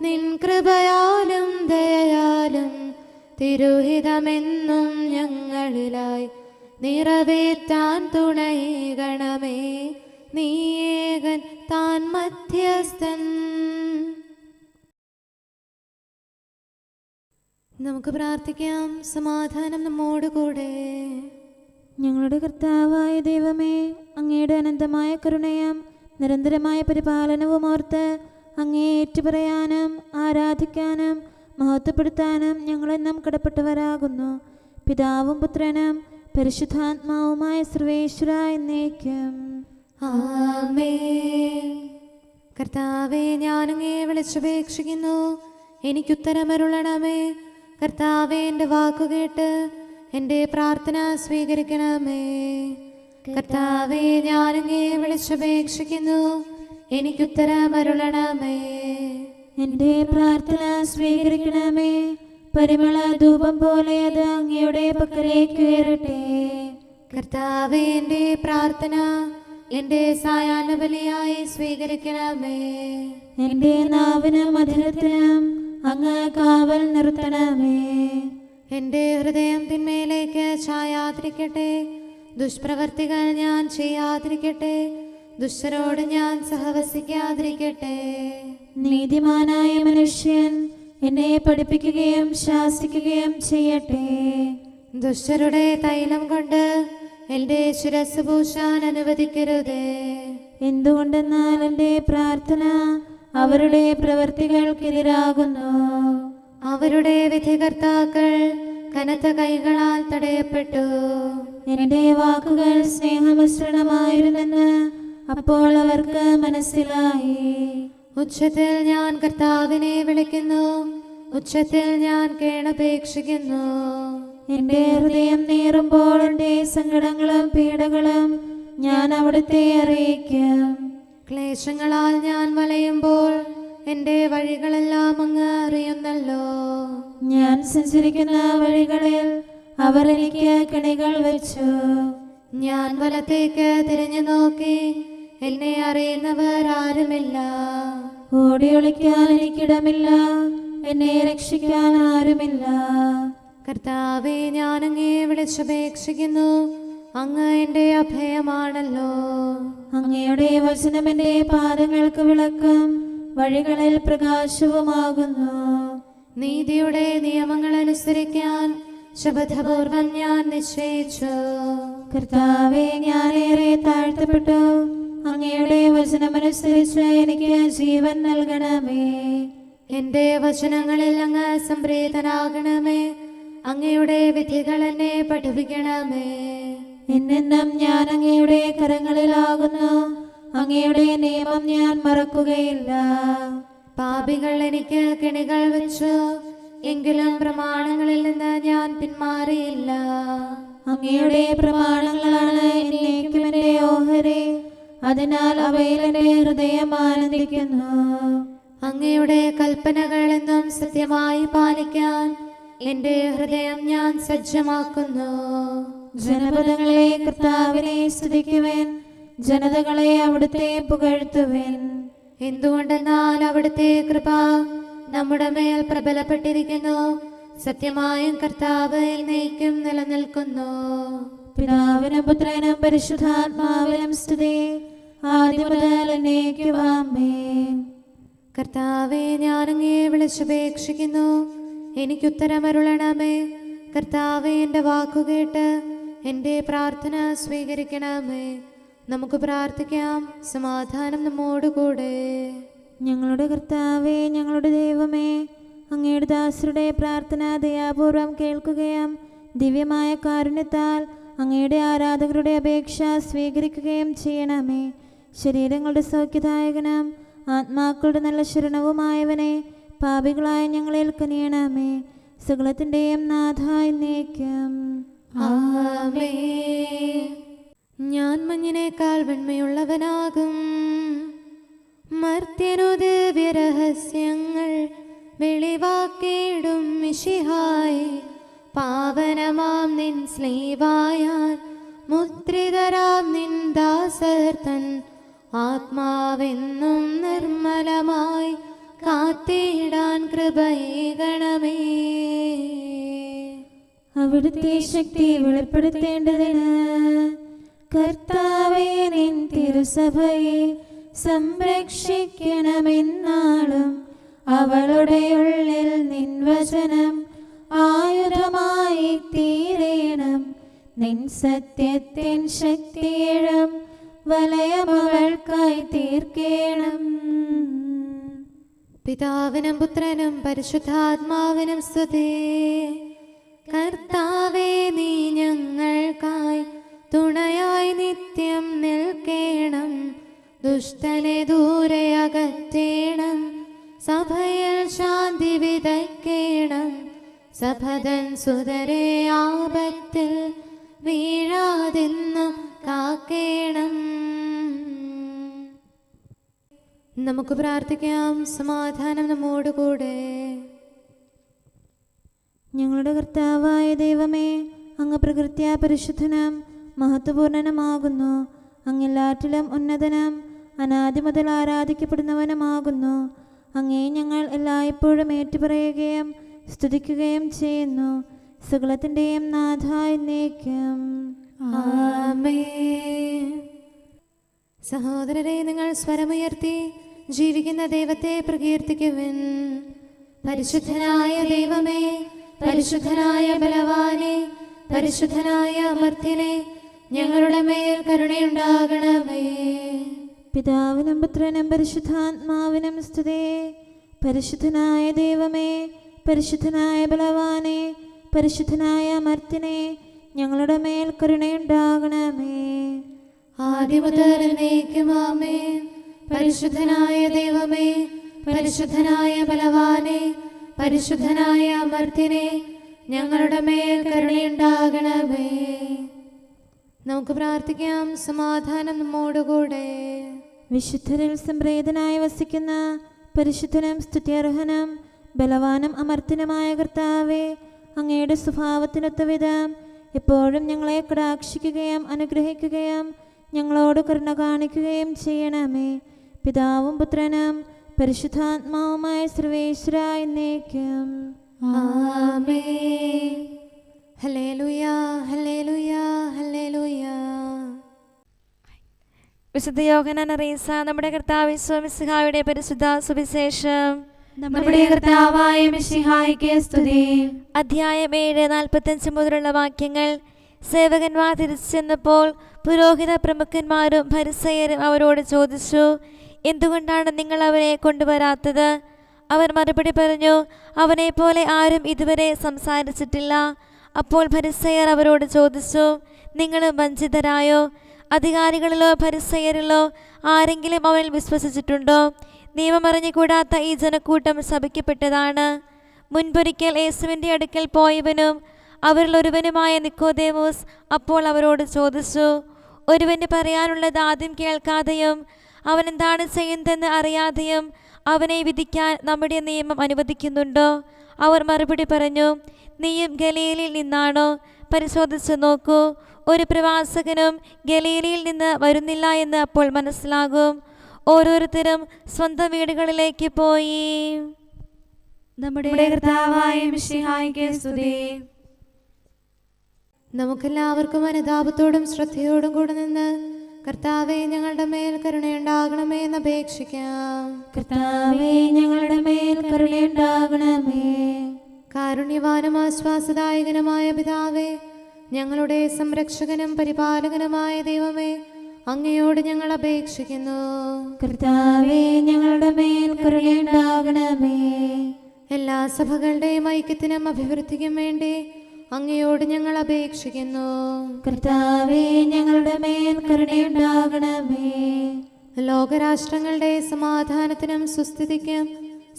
B: നിൻ കൃപയാലും ദയയാലും തിരുഹിതമെന്നും ഞങ്ങളിലായി നിറവേറ്റാൻ തുണയേകണമേ. നീയേകൻ താൻ മധ്യസ്ഥൻ. നമുക്ക് പ്രാർത്ഥിക്കാം. സമാധാനം നമ്മോടുകൂടെ.
A: ഞങ്ങളുടെ കർത്താവായ ദൈവമേ, അങ്ങയുടെ അനന്തമായ കരുണയും നിരന്തരമായ പരിപാലനവും ഓർത്ത് അങ്ങേ ഏറ്റുപറയാനും ആരാധിക്കാനും മഹത്വപ്പെടുത്താനും ഞങ്ങളെന്നും കടപ്പെട്ടവരാകുന്നു. പിതാവും പുത്രനും പരിശുദ്ധാത്മാവുമായ സർവേശ്വര എന്നേക്കും
B: ആമേൻ. കർത്താവേ, ഞാനങ്ങേ വിളിച്ചപേക്ഷിക്കുന്നു, എനിക്കുത്തരമരുളണമേ. കർത്താവേ, എൻ്റെ വാക്കുകേട്ട് എൻ്റെ പ്രാർത്ഥന സ്വീകരിക്കണമേ. കർത്താവേ, ഞാനങ്ങേ വിളിച്ചപേക്ഷിക്കുന്നു, എനിക്കുത്തരമരുളണമേ.
A: എൻ്റെ പ്രാർത്ഥന സ്വീകരിക്കണമേ. പരിമള ധൂപം പോലെ അത് അങ്ങയുടെ പക്കലേക്ക് ഉയരട്ടെ.
B: കർത്താവേ, എൻ്റെ പ്രാർത്ഥന എൻ്റെ സായാഹ്ന ബലിയായി സ്വീകരിക്കണമേ.
A: എൻ്റെ നാവിനും മധുരത്തിനും അങ്ങ് കാവൽ നിർത്തണമേ.
B: എൻ്റെ ഹൃദയം തിന്മയിലേക്ക് ചായാതിരിക്കട്ടെ. ദുഷ്പ്രവർത്തികൾ ഞാൻ ചെയ്യാതിരിക്കട്ടെ. ദുഷ്ടരോട് ഞാൻ സഹവസിക്കാതിരിക്കട്ടെ.
A: നീതിമാനായ മനുഷ്യൻ എന്നെ പഠിപ്പിക്കുകയും ശാസിക്കുകയും ചെയ്യട്ടെ.
B: ദുഷ്ടരുടെ തൈലം കൊണ്ട് എൻ്റെ ശിരസ് പൂശാൻ അനുവദിക്കരുതേ.
A: എന്തുകൊണ്ടെന്നാൽ എൻ്റെ പ്രാർത്ഥന അവരുടെ പ്രവൃത്തികൾക്കെതിരാകുന്നു.
B: അവരുടെ വിധികർത്താക്കൾ കനത്ത കൈകളാൽ തടയപ്പെട്ടു.
A: എൻ്റെ വാക്കുകൾ സ്നേഹമിശ്രണമായിരുന്നെന്ന് അപ്പോൾ അവർക്ക് മനസ്സിലായി.
B: ഉച്ചത്തിൽ ഞാൻ കർത്താവിനെ വിളിക്കുന്നു, ഉച്ചത്തിൽ ഞാൻ കേണപേക്ഷിക്കുന്നു.
A: എന്റെ ഹൃദയം നീറുമ്പോൾ എന്റെ സങ്കടങ്ങളും പീഡകളും ഞാൻ അവിടുത്തെ അറിയിക്കും.
B: ക്ലേശങ്ങളാൽ ഞാൻ വലയുമ്പോൾ എൻ്റെ വഴികളെല്ലാം അങ്ങ് അറിയുന്നല്ലോ.
A: ഞാൻ സഞ്ചരിക്കുന്ന വഴികളിൽ അവർ എനിക്ക് കെണികൾ വെച്ചു.
B: ഞാൻ വലത്തേക്ക് തിരിഞ്ഞു നോക്കി, എന്നെ അറിയുന്നവർ ആരുമില്ല.
A: ഓടി ഒളിക്കാൻ എനിക്കിടമില്ല, എന്നെ രക്ഷിക്കാൻ ആരുമില്ല.
B: കർത്താവേ, ഞാൻ അങ്ങേ വിളിച്ചപേക്ഷിക്കുന്നു, അങ്ങ് എൻ്റെ അഭയമാണല്ലോ.
A: അങ്ങയുടെ വചനം എന്റെ പാദങ്ങൾക്ക് വിളക്കും വഴികളിൽ പ്രകാശവുമാകുന്നു.
B: നീതിയുടെ നിയമങ്ങൾ അനുസരിക്കാൻ ശപഥപൂർവം ഞാൻ നിശ്ചയിച്ചു.
A: കർത്താവേ, ഞാനേറെ താഴ്ത്തപ്പെട്ടു. അങ്ങയുടെ വചനമനുസരിച്ച് എനിക്ക് ജീവൻ നൽകണമേ.
B: എൻ്റെ വചനങ്ങളിൽ അങ്ങ് സംപ്രീതനാകണമേ. അങ്ങയുടെ വിധികൾ എന്നെ പഠിപ്പിക്കണമേ.
A: എന്നെന്നും ഞാൻ അങ്ങയുടെ കരങ്ങളിലാകുന്നു. അങ്ങയുടെ നിയമം ഞാൻ മറക്കുകയില്ല.
B: പാപികൾ എനിക്ക് കെണികൾ വെച്ചു, എങ്കിലും പ്രമാണങ്ങളിൽ നിന്ന് ഞാൻ പിന്മാറിയില്ല.
A: അങ്ങയുടെ പ്രമാണങ്ങളാണ് എന്നേക്കും എന്റെ ഓഹരി, അതിനാൽ അവയിൽ എന്റെ ഹൃദയം ആനന്ദിക്കുന്നു.
B: അങ്ങയുടെ കൽപ്പനകൾ എന്നും സത്യമായി പാലിക്കാൻ എൻ്റെ ഹൃദയം ഞാൻ സജ്ജമാക്കുന്നു.
A: ജനപദങ്ങളെ കർത്താവിനെ സ്തുതിക്കുവിൻ, ജനതകളെ അവിടുത്തെ പുകഴ്ത്തുവിൻ.
B: എന്തുകൊണ്ടെന്നാൽ അവിടുത്തെ കൃപ നമ്മുടെ മേൽ പ്രബലപ്പെട്ടിരിക്കുന്നു. സത്യമായും കർത്താവ് എന്നേക്കും നിലനിൽക്കുന്നു.
A: പിതാവിനും പുത്രനും പരിശുദ്ധാത്മാവിനും സ്തുതി, ആദ്യം മുതൽ എന്നേക്കും ആമേൻ.
B: കർത്താവേ, ഞാൻ അങ്ങേ വിളിച്ചപേക്ഷിക്കുന്നു, എനിക്കുത്തരമരുളണമേ. കർത്താവേ, എൻ്റെ വാക്കുകേട്ട് എൻ്റെ പ്രാർത്ഥന സ്വീകരിക്കണമേ. നമുക്ക് പ്രാർത്ഥിക്കാം. സമാധാനം നമ്മോടുകൂടെ.
A: ഞങ്ങളുടെ കർത്താവേ, ഞങ്ങളുടെ ദൈവമേ, അങ്ങയുടെ ദാസരുടെ പ്രാർത്ഥന ദയാപൂർവം കേൾക്കുകയും ദിവ്യമായ കാരുണ്യത്താൽ അങ്ങയുടെ ആരാധകരുടെ അപേക്ഷ സ്വീകരിക്കുകയും ചെയ്യണമേ. ശരീരങ്ങളുടെ സൗഖ്യദായകനും ആത്മാക്കളുടെ നല്ല ശരണവുമായവനെ, പാപികളായ ഞങ്ങളിൽ കനിയണമേ. സകലത്തിൻ്റെയും നാഥ എന്നേക്കും
B: ആമേൻ. ഞാൻ മഞ്ഞിനേക്കാൾ വെണ്മയുള്ളവനാകും, മർത്യനു ദിവ്യരഹസ്യങ്ങൾ വെളിവാക്കിയിടും മിശിഹായി. പാവനമാം നിൻ സ്ലീവായാൽ മുദ്രിതരാം നിൻ ദാസർ തൻ ആത്മാവെന്നും നിർമ്മലമായി കാത്തിടാൻ കൃപയേകണമേ.
A: അവിടുത്തെ ശക്തി വെളിപ്പെടുത്തേണ്ടതിന് കർത്താവേ, നിൻ തിരുസഭയെ സംരക്ഷിക്കണമെന്നാളും അവളുടെ ഉള്ളിൽ നിൻ വചനം ആയുധമായി തീരേണം. നിൻ സത്യത്തിൻ ശക്തിയിലും വലയം അവൾക്കായി തീർക്കേണം.
B: പിതാവിനും പുത്രനും പരിശുദ്ധാത്മാവിനും സ്തുതി. കർത്താവേ, നീ ഞങ്ങൾക്കായി തുണയായി നിത്യം നിൽക്കേണം. ദുഷ്ടനെ ദൂരെ അകറ്റേണം, സഭയിൽ ശാന്തി വിതയ്ക്കേണം. സഭതൻ സുതരെ ആപത്തിൽ വീഴാതെന്നും കാക്കേണം. നമുക്ക് പ്രാർത്ഥിക്കാം. സമാധാനം നമ്മോടുകൂടെ.
A: ഞങ്ങളുടെ കർത്താവായ ദൈവമേ, അങ്ങ് പ്രകൃത്യാ പരിശുദ്ധനും മഹത്വപൂർണനുമാകുന്നു. അങ്ങെല്ലാറ്റിലും ഉന്നതനും അനാദി മുതൽ ആരാധിക്കപ്പെടുന്നവനുമാകുന്നു. അങ്ങേ ഞങ്ങൾ എല്ലായ്പ്പോഴും ഏറ്റുപറയുകയും സ്തുതിക്കുകയും ചെയ്യുന്നു. സകലത്തിൻ്റെയും നാഥ എന്നേക്കും
B: ആമേൻ. സഹോദരരെ, നിങ്ങൾ സ്വരമുയർത്തി ജീവിക്കുന്ന ദൈവത്തെ പ്രകീർത്തിക്കുവിൻ. പരിശുദ്ധനായ ദൈവമേ, പരിശുദ്ധനായ ബലവാനെ, പരിശുദ്ധനായ അമർത്യനെ, ഞങ്ങളുടെ മേൽ കരുണയുണ്ടാകണമേ.
A: പിതാവിനും പുത്രനും പരിശുദ്ധാത്മാവിനും സ്തുതി. പരിശുദ്ധനായ ദൈവമേ, പരിശുദ്ധനായ ബലവാനെ, പരിശുദ്ധനായ അമർത്യനെ, ഞങ്ങളുടെ മേൽ കരുണയുണ്ടാകണമേ.
B: ആദിമുതൽ എന്നേക്കും ആമേൻ. പരിശുദ്ധനായ ദൈവമേ, പരിശുദ്ധനായ ബലവാനെ, പരിശുദ്ധനായ അമർത്യനെ, ഞങ്ങളുടെ മേൽ കരുണയുണ്ടാകണമേ. നമുക്ക് പ്രാർത്ഥിക്കാം. സമാധാനം നമ്മോടുകൂടെ.
A: വിശുദ്ധരിൽ സംപ്രീതനായി വസിക്കുന്ന പരിശുദ്ധനും സ്തുത്യർഹനും ബലവാനും അമർത്തിനുമായ കർത്താവേ, അങ്ങയുടെ സ്വഭാവത്തിനൊത്ത വിധം എപ്പോഴും ഞങ്ങളെ കടാക്ഷിക്കുകയും അനുഗ്രഹിക്കുകയും ഞങ്ങളോട് കരുണ കാണിക്കുകയും ചെയ്യണമേ. പിതാവും പുത്രനും പരിശുദ്ധാത്മാവുമായ സർവേശ്വര എന്നേക്കും.
B: ആമേൻ. ഹല്ലേലൂയ, ഹല്ലേലൂയ, ഹല്ലേലൂയ.
C: വിശുദ്ധ യോഹന്നാൻ അറിയിച്ച നമ്മുടെ കർത്താവ് യേശു മിശിഹായുടെ പരിശുദ്ധ സുവിശേഷം.
A: നമ്മുടെ കർത്താവായ മിശിഹായ്ക്ക് സ്തുതി.
C: അധ്യായം 7:45 മുതലുള്ള വാക്യങ്ങൾ. സേവകന്മാർ തിരിച്ചു ചെന്നപ്പോൾ പുരോഹിത പ്രമുഖന്മാരും ഫരിസയരും അവരോട് ചോദിച്ചു, എന്തുകൊണ്ടാണ് നിങ്ങൾ അവനെ കൊണ്ടുവരാത്തത്? അവർ മറുപടി പറഞ്ഞു, അവനെ പോലെ ആരും ഇതുവരെ സംസാരിച്ചിട്ടില്ല. അപ്പോൾ ഫരിസയർ അവരോട് ചോദിച്ചു, നിങ്ങൾ വഞ്ചിതരായോ? അധികാരികളിലോ ഫരിസയരിലോ ആരെങ്കിലും അവനിൽ വിശ്വസിച്ചിട്ടുണ്ടോ? നിയമമറിഞ്ഞുകൂടാത്ത ഈ ജനക്കൂട്ടം ശപിക്കപ്പെട്ടതാണ്. മുൻപൊരിക്കൽ യേശുവിൻ്റെ അടുക്കൽ പോയവനും അവരിൽ ഒരുവനുമായ നിക്കോദേമോസ് അപ്പോൾ അവരോട് ചോദിച്ചു, ഒരുവന് പറയാനുള്ളത് ആദ്യം കേൾക്കാതെയും അവൻ എന്താണ് ചെയ്യുന്നതെന്ന് അറിയാതെയും അവനെ വിധിക്കാൻ നമ്മുടെ നിയമം അനുവദിക്കുന്നുണ്ടോ? അവർ മറുപടി പറഞ്ഞു, നീയും ഗലീലയിൽ നിന്നാണോ? പരിശോധിച്ചു നോക്കൂ, ഒരു പ്രവാചകനും ഗലീലയിൽ നിന്ന് വരുന്നില്ല എന്ന് അപ്പോൾ മനസ്സിലാകും. ഓരോരുത്തരും സ്വന്തം വീടുകളിലേക്ക് പോയി.
A: നമ്മുടെ കർത്താവായ മിശിഹായ്ക്ക് സ്തുതി.
B: നമുക്കെല്ലാവർക്കും അനുതാപത്തോടും ശ്രദ്ധയോടും കൂടെ നിന്ന് കർത്താവേ, ഞങ്ങളുടെ മേൽ കരുണയുണ്ടാകണമേ എന്ന് അപേക്ഷിക്കാം.
A: കർത്താവേ, ഞങ്ങളുടെ മേൽ കരുണയുണ്ടാകണമേ.
B: കാരുണ്യവാനും ആശ്വാസദായകനുമായ പിതാവേ, ഞങ്ങളുടെ സംരക്ഷകനും പരിപാലകനുമായ ദൈവമേ, അങ്ങയോട് ഞങ്ങൾ അപേക്ഷിക്കുന്നു.
A: കർത്താവേ, ഞങ്ങളുടെ മേൽ കരുണയുണ്ടാകണമേ.
B: എല്ലാ സഭകളുടെയും ഐക്യത്തിനും അഭിവൃദ്ധിക്കും വേണ്ടി അങ്ങയോട് ഞങ്ങൾ അപേക്ഷിക്കുന്നു.
A: കർത്താവേ, ഞങ്ങളുടെ മേൽ കരുണയുണ്ടാകണമേ.
B: ലോകരാഷ്ട്രങ്ങളുടെ സമാധാനത്തിനും സുസ്ഥിതിക്കും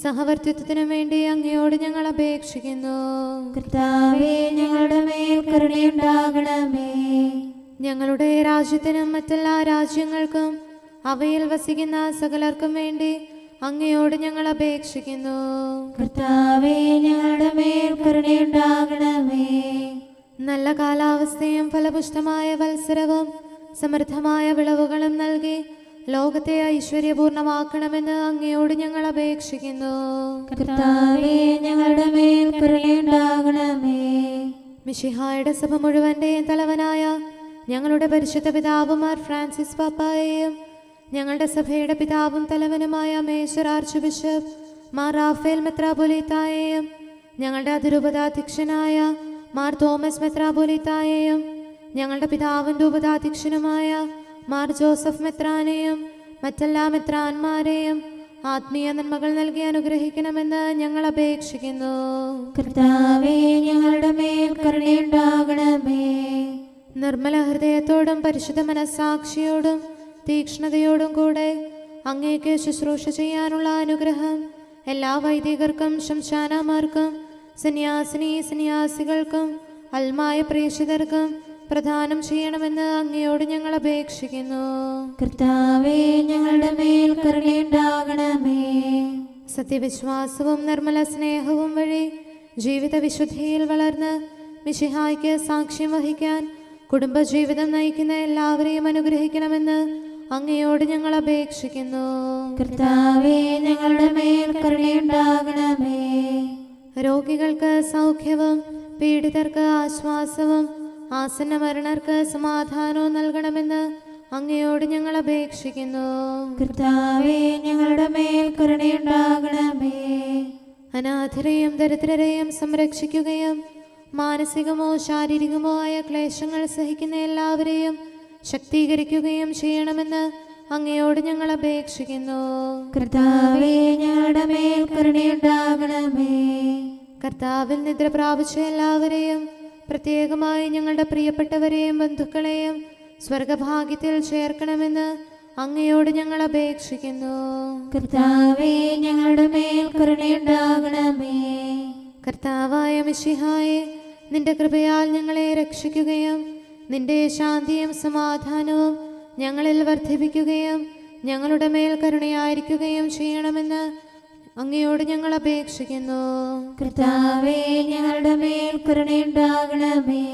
B: സഹവർത്തിത്വത്തിനും വേണ്ടി അങ്ങയോട് ഞങ്ങൾ അപേക്ഷിക്കുന്നു.
A: കർത്താവേ, ഞങ്ങളുടെ മേൽ കരുണയുണ്ടാകണമേ.
B: ഞങ്ങളുടെ രാജ്യത്തിനും മറ്റെല്ലാ രാജ്യങ്ങൾക്കും അവയിൽ വസിക്കുന്ന സകലർക്കും വേണ്ടി അങ്ങയോട് ഞങ്ങൾ അപേക്ഷിക്കുന്നു.
A: കർത്താവേ, ഞങ്ങളുടെ മേൽ കരുണയുണ്ടാകണമേ.
B: നല്ല കാലാവസ്ഥയും ഫലപുഷ്ടമായ വത്സരവും സമൃദ്ധമായ വിളവുകളും നൽകി ലോകത്തെ ഐശ്വര്യപൂർണമാക്കണമെന്ന് അങ്ങയോട് ഞങ്ങൾ അപേക്ഷിക്കുന്നു.
A: കർത്താവേ, ഞങ്ങളുടെ മേൽ കരുണയുണ്ടാകണമേ.
B: മിശിഹായുടെ സഭ മുഴുവന്റെയും തലവനായ ഞങ്ങളുടെ പരിശുദ്ധ പിതാവ് മാർ ഫ്രാൻസിസ് പാപ്പായെയും ഞങ്ങളുടെ സഭയുടെ പിതാവും തലവനുമായ major archbishop Mar Raphael മെത്രാപൊലീത്തായെയും ഞങ്ങളുടെ അതിരൂപതാധ്യക്ഷനായ മാർ തോമസ് മെത്രാപൊലീത്തായെയും ഞങ്ങളുടെ പിതാവിൻ്റെ ഉപതാധ്യക്ഷനുമായ മാർ ജോസഫ് മെത്രാനെയും മറ്റെല്ലാ മെത്രാന്മാരെയും ആത്മീയ നന്മകൾ നൽകി അനുഗ്രഹിക്കണമെന്ന് ഞങ്ങൾ അപേക്ഷിക്കുന്നു.
A: കർത്താവേ, ഞങ്ങളുടെ മേൽ കരുണയുണ്ടാകണമേ.
B: നിർമ്മല ഹൃദയത്തോടും പരിശുദ്ധ മനസ്സാക്ഷിയോടും തീക്ഷ്ണതയോടും കൂടെ അങ്ങേക്ക് ശുശ്രൂഷ ചെയ്യാനുള്ള അനുഗ്രഹം എല്ലാ വൈദികർക്കും ശംശാനമാർക്കും സന്യാസികൾക്കും അൽമായ പ്രേക്ഷിതർക്കും പ്രദാനം ചെയ്യണമെന്ന് അങ്ങയോട് ഞങ്ങൾ അപേക്ഷിക്കുന്നു.
A: കർത്താവേ, ഞങ്ങളുടെ മേൽ കരുണയുണ്ടാകണമേ.
B: സത്യവിശ്വാസവും നിർമ്മല സ്നേഹവും വഴി ജീവിത വിശുദ്ധിയിൽ വളർന്ന് മിശിഹായ്ക്ക് സാക്ഷ്യം വഹിക്കാൻ കുടുംബജീവിതം നയിക്കുന്ന എല്ലാവരെയും അനുഗ്രഹിക്കണമെന്ന് അങ്ങയോട് ഞങ്ങൾ അപേക്ഷിക്കുന്നു.
A: കർത്താവേ, ഞങ്ങളുടെ മേൽ കരുണയുണ്ടാകണമേ.
B: രോഗികൾക്ക് സൗഖ്യവും പീഡിതർക്ക് ആശ്വാസവും ആസന്ന മരണർക്ക് സമാധാനവും നൽകണമെന്ന് അങ്ങയോട് ഞങ്ങൾ അപേക്ഷിക്കുന്നു.
A: കർത്താവേ, ഞങ്ങളുടെ മേൽ കരുണയുണ്ടാകണമേ.
B: അനാഥരെയും ദരിദ്രരെയും സംരക്ഷിക്കുകയും മാനസികമോ ശാരീരികമോ ആയ ക്ലേശങ്ങൾ സഹിക്കുന്ന എല്ലാവരെയും ശക്തീകരിക്കുകയും ചെയ്യണമെന്ന് അങ്ങയോട് ഞങ്ങൾ അപേക്ഷിക്കുന്നു.
A: കർത്താവേ, ഞങ്ങളുടെ മേൽ കരുണയുണ്ടാകണമേ.
B: കർത്താവിൽ നിദ്ര പ്രാപിച്ച എല്ലാവരെയും പ്രത്യേകമായി ഞങ്ങളുടെ പ്രിയപ്പെട്ടവരെയും ബന്ധുക്കളെയും സ്വർഗഭാഗ്യത്തിൽ ചേർക്കണമെന്ന് അങ്ങയോട് ഞങ്ങൾ അപേക്ഷിക്കുന്നു.
A: കർത്താവേ, ഞങ്ങളുടെ മേൽ കരുണയുണ്ടാകണമേ.
B: കർത്താവായ മിശിഹായെ, നിന്റെ കൃപയാൽ ഞങ്ങളെ രക്ഷിക്കുകയും നിന്റെ ശാന്തിയും സമാധാനവും ഞങ്ങളിൽ വർദ്ധിപ്പിക്കുകയും ഞങ്ങളുടെ മേൽ കരുണയായിരിക്കുകയും ചെയ്യണമെന്ന് അങ്ങയോട് ഞങ്ങൾ അപേക്ഷിക്കുന്നു.
A: കർത്താവേ, ഞങ്ങളുടെ മേൽ കരുണയുണ്ടാകണമേ.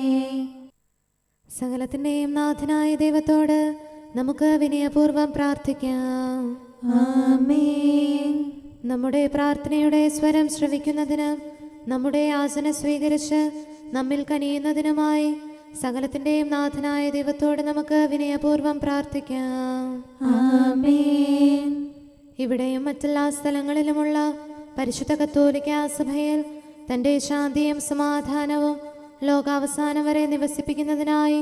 B: സകലത്തിൻ്റെയും നാഥനായ ദൈവത്തോട് നമുക്ക് വിനയപൂർവ്വം പ്രാർത്ഥിക്കാം.
A: ആമേൻ.
B: നമ്മുടെ പ്രാർത്ഥനയുടെ സ്വരം ശ്രവിക്കുന്നതിനും നമ്മുടെ യാചന സ്വീകരിച്ച് നമ്മിൽ കനിയുന്നതിനുമായി സകലത്തിൻ്റെയും നാഥനായ ദൈവത്തോട് നമുക്ക് വിനയപൂർവ്വം പ്രാർത്ഥിക്കാം.
A: ആമേൻ.
B: ഇവിടെയും മറ്റെല്ലാ സ്ഥലങ്ങളിലുമുള്ള പരിശുദ്ധ കത്തോലിക്കാ സഭയിൽ തൻ്റെ ശാന്തിയും സമാധാനവും ലോകാവസാനം വരെ നിവസിപ്പിക്കുന്നതിനായി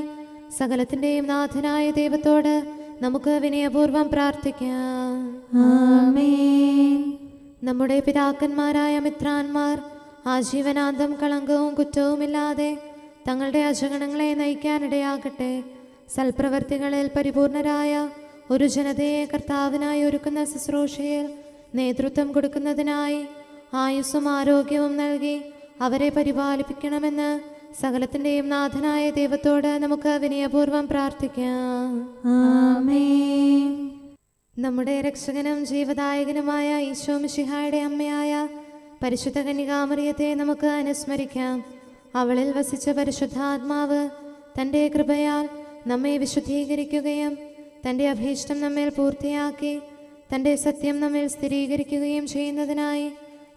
B: സകലത്തിൻ്റെയും നാഥനായ ദൈവത്തോട് നമുക്ക് വിനയപൂർവ്വം പ്രാർത്ഥിക്കാം.
A: ആമേൻ.
B: നമ്മുടെ പിതാക്കന്മാരായ മിത്രാന്മാർ ആജീവനാന്തം കളങ്കവും കുറ്റവുമില്ലാതെ തങ്ങളുടെ അജഗണങ്ങളെ നയിക്കാനിടയാകട്ടെ. സൽപ്രവർത്തികളിൽ പരിപൂർണരായ ഒരു ജനതയെ കർത്താവിനായി ഒരുക്കുന്ന ശുശ്രൂഷയിൽ നേതൃത്വം കൊടുക്കുന്നതിനായി ആയുസ്സും ആരോഗ്യവും നൽകി അവരെ പരിപാലിപ്പിക്കണമെന്ന് സകലത്തിൻ്റെയും നാഥനായ ദൈവത്തോട് നമുക്ക് വിനയപൂർവ്വം പ്രാർത്ഥിക്കാം.
A: ആമേൻ.
B: നമ്മുടെ രക്ഷകനും ജീവദായകനുമായ ഈശോ മിശിഹായുടെ അമ്മയായ പരിശുദ്ധ കന്യകാമറിയത്തെ നമുക്ക് അനുസ്മരിക്കാം. അവളിൽ വസിച്ച പരിശുദ്ധാത്മാവ് തൻ്റെ കൃപയാൽ നമ്മെ വിശുദ്ധീകരിക്കുകയും തൻ്റെ അഭീഷ്ടം നമ്മിൽ പൂർത്തിയാക്കി തൻ്റെ സത്യം നമ്മിൽ സ്ഥിരീകരിക്കുകയും ചെയ്യുന്നതിനായി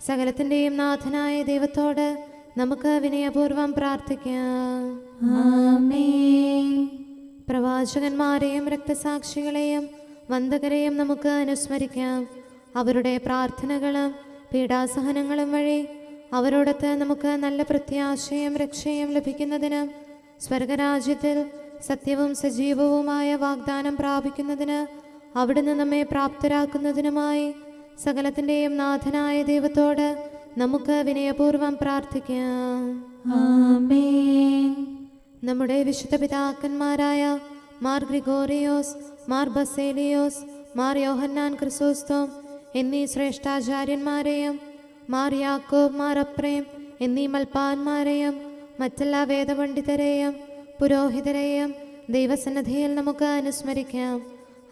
B: സകലത്തിൻ്റെയും നാഥനായ ദൈവത്തോട് നമുക്ക് വിനയപൂർവ്വം പ്രാർത്ഥിക്കാം.
A: ആമേൻ.
B: പ്രവാചകന്മാരെയും രക്തസാക്ഷികളെയും വന്ദകരെയും നമുക്ക് അനുസ്മരിക്കാം. അവരുടെ പ്രാർത്ഥനകളും പീഡാസഹനങ്ങളും വഴി അവരോടൊത്ത് നമുക്ക് നല്ല പ്രത്യാശയും രക്ഷയും ലഭിക്കുന്നതിന് സ്വർഗരാജ്യത്തിൽ സത്യവും സജീവവുമായ വാഗ്ദാനം പ്രാപിക്കുന്നതിന് അവിടുന്ന് നമ്മെ പ്രാപ്തരാക്കുന്നതിനുമായി സകലത്തിൻ്റെയും നാഥനായ ദൈവത്തോട് നമുക്ക് വിനയപൂർവ്വം പ്രാർത്ഥിക്കാം.
A: ആമേൻ.
B: നമ്മുടെ വിശുദ്ധ പിതാക്കന്മാരായ മാർ ഗ്രിഗോറിയോസ്, മാർ ബസേലിയോസ്, മാർ യോഹന്നാൻ ക്രിസോസ്തോം എന്നീ ശ്രേഷ്ഠാചാര്യന്മാരെയും മാർ യാക്കോബ്, മാർ അപ്രേം എന്നീ മൽപ്പാന്മാരെയും മറ്റെല്ലാ വേദപണ്ഡിതരെയും പുരോഹിതരെയും ദൈവസന്നിധിയിൽ നമുക്ക് അനുസ്മരിക്കാം.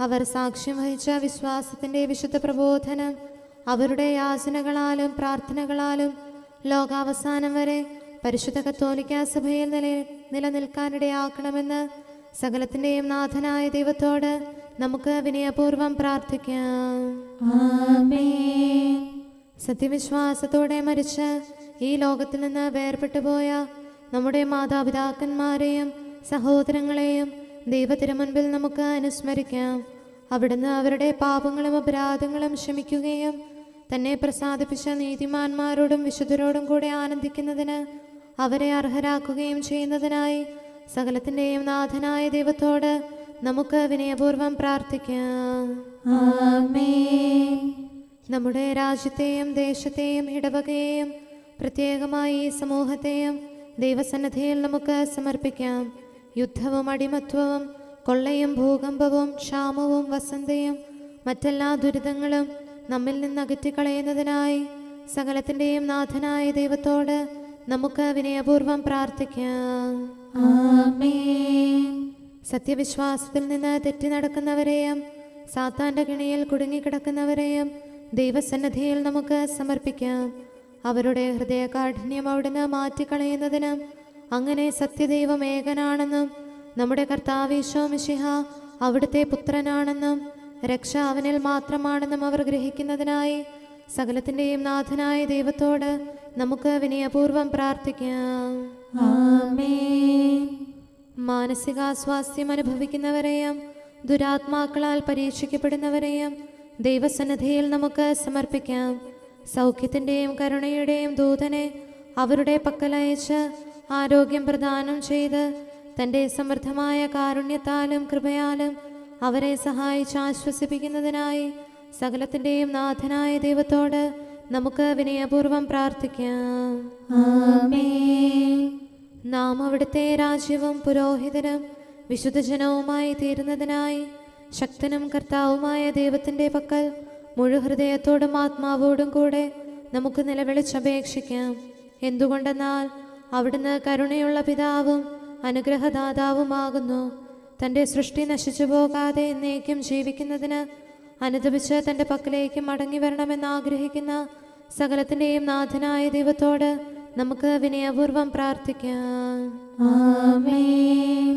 B: അവർ സാക്ഷ്യം വഹിച്ച വിശ്വാസത്തിൻ്റെ വിശുദ്ധ പ്രബോധനം അവരുടെ യാചനകളാലും പ്രാർത്ഥനകളാലും ലോകാവസാനം വരെ പരിശുദ്ധ കത്തോലിക്കാ സഭയിൽ നിലനിൽക്കാനിടയാക്കണമെന്ന് സകലത്തിൻ്റെയും നാഥനായ ദൈവത്തോട് നമുക്ക് വിനയപൂർവ്വം പ്രാർത്ഥിക്കാം.
A: ആമേൻ.
B: സത്യവിശ്വാസത്തോടെ മരിച്ച് ഈ ലോകത്തിൽ നിന്ന് വേർപെട്ടുപോയ നമ്മുടെ മാതാപിതാക്കന്മാരെയും സഹോദരങ്ങളെയും ദൈവത്തിരുമുൻപിൽ നമുക്ക് അനുസ്മരിക്കാം. അവിടുന്ന് അവരുടെ പാപങ്ങളും അപരാധങ്ങളും ക്ഷമിക്കുകയും തന്നെ പ്രസാദിപ്പിച്ച നീതിമാന്മാരോടും വിശുദ്ധരോടും കൂടെ ആനന്ദിക്കുന്നതിന് അവരെ അർഹരാക്കുകയും ചെയ്യുന്നതിനായി സകലത്തിൻ്റെയും നാഥനായ ദൈവത്തോട് നമുക്ക് വിനയപൂർവ്വം പ്രാർത്ഥിക്കാം.
A: ആമേൻ.
B: നമ്മുടെ രാജ്യത്തെയും ദേശത്തെയും ഇടവകയെയും പ്രത്യേകമായി ഈ സമൂഹത്തെയും ദൈവസന്നിധിയിൽ നമുക്ക് സമർപ്പിക്കാം. യുദ്ധവും അടിമത്വവും കൊള്ളയും ഭൂകമ്പവും ക്ഷാമവും വസന്തയും മറ്റെല്ലാ ദുരിതങ്ങളും നമ്മിൽ നിന്ന് അകറ്റിക്കളയുന്നതിനായി സകലത്തിൻ്റെയും നാഥനായ ദൈവത്തോട് നമുക്ക് വിനയപൂർവ്വം പ്രാർത്ഥിക്കാം.
A: ആമേൻ.
B: സത്യവിശ്വാസത്തിൽ നിന്ന് തെറ്റി നടക്കുന്നവരെയും സാത്താൻ്റെ കെണിയിൽ കുടുങ്ങിക്കിടക്കുന്നവരെയും ദൈവസന്നിധിയിൽ നമുക്ക് സമർപ്പിക്കാം. അവരുടെ ഹൃദയകാഠിന്യം അവിടുന്ന് മാറ്റിക്കളയുന്നതിനും അങ്ങനെ സത്യദൈവം ഏകനാണെന്നും നമ്മുടെ കർത്താവ് ഈശോ മിശിഹ അവിടുത്തെ പുത്രനാണെന്നും രക്ഷ അവനിൽ മാത്രമാണെന്നും അവർ ഗ്രഹിക്കുന്നതിനായി സകലത്തിൻ്റെയും നാഥനായ ദൈവത്തോട് നമുക്ക് വിനയപൂർവ്വം പ്രാർത്ഥിക്കാം.
A: ആമേൻ.
B: മാനസികാസ്വാസ്ഥ്യം അനുഭവിക്കുന്നവരെയും ദുരാത്മാക്കളാൽ പരീക്ഷിക്കപ്പെടുന്നവരെയും ദൈവസന്നിധിയിൽ നമുക്ക് സമർപ്പിക്കാം. സൗഖ്യത്തിൻ്റെയും കരുണയുടെയും ദൂതനെ അവരുടെ പക്കലയച്ച് ആരോഗ്യം പ്രദാനം ചെയ്ത് തൻ്റെ സമൃദ്ധമായ കാരുണ്യത്താലും കൃപയാലും അവരെ സഹായിച്ച് ആശ്വസിപ്പിക്കുന്നതിനായി സകലത്തിൻ്റെയും നാഥനായ ദൈവത്തോട് നമുക്ക് വിനയപൂർവ്വം പ്രാർത്ഥിക്കാം.
A: ആമേൻ.
B: നാം അവിടുത്തെ രാജ്യവും പുരോഹിതനും വിശുദ്ധജനവുമായി തീരുന്നതിനായി ശക്തനും കർത്താവുമായ ദൈവത്തിൻ്റെ പക്കൽ മുഴുഹൃദയത്തോടും ആത്മാവോടും കൂടെ നമുക്ക് നിലവിളിച്ചപേക്ഷിക്കാം. എന്തുകൊണ്ടെന്നാൽ അവിടുന്ന് കരുണയുള്ള പിതാവും അനുഗ്രഹദാതാവുമാകുന്നു. തൻ്റെ സൃഷ്ടി നശിച്ചു പോകാതെ എന്നേക്കും ജീവിക്കുന്നതിന് അനുദപിച്ച് തൻ്റെ പക്കലേക്ക് മടങ്ങി വരണമെന്ന് ആഗ്രഹിക്കുന്ന സകലത്തിൻ്റെയും നാഥനായ ദൈവത്തോട് നമുക്ക് വിനയപൂർവം പ്രാർത്ഥിക്കാം.
A: ആമേൻ.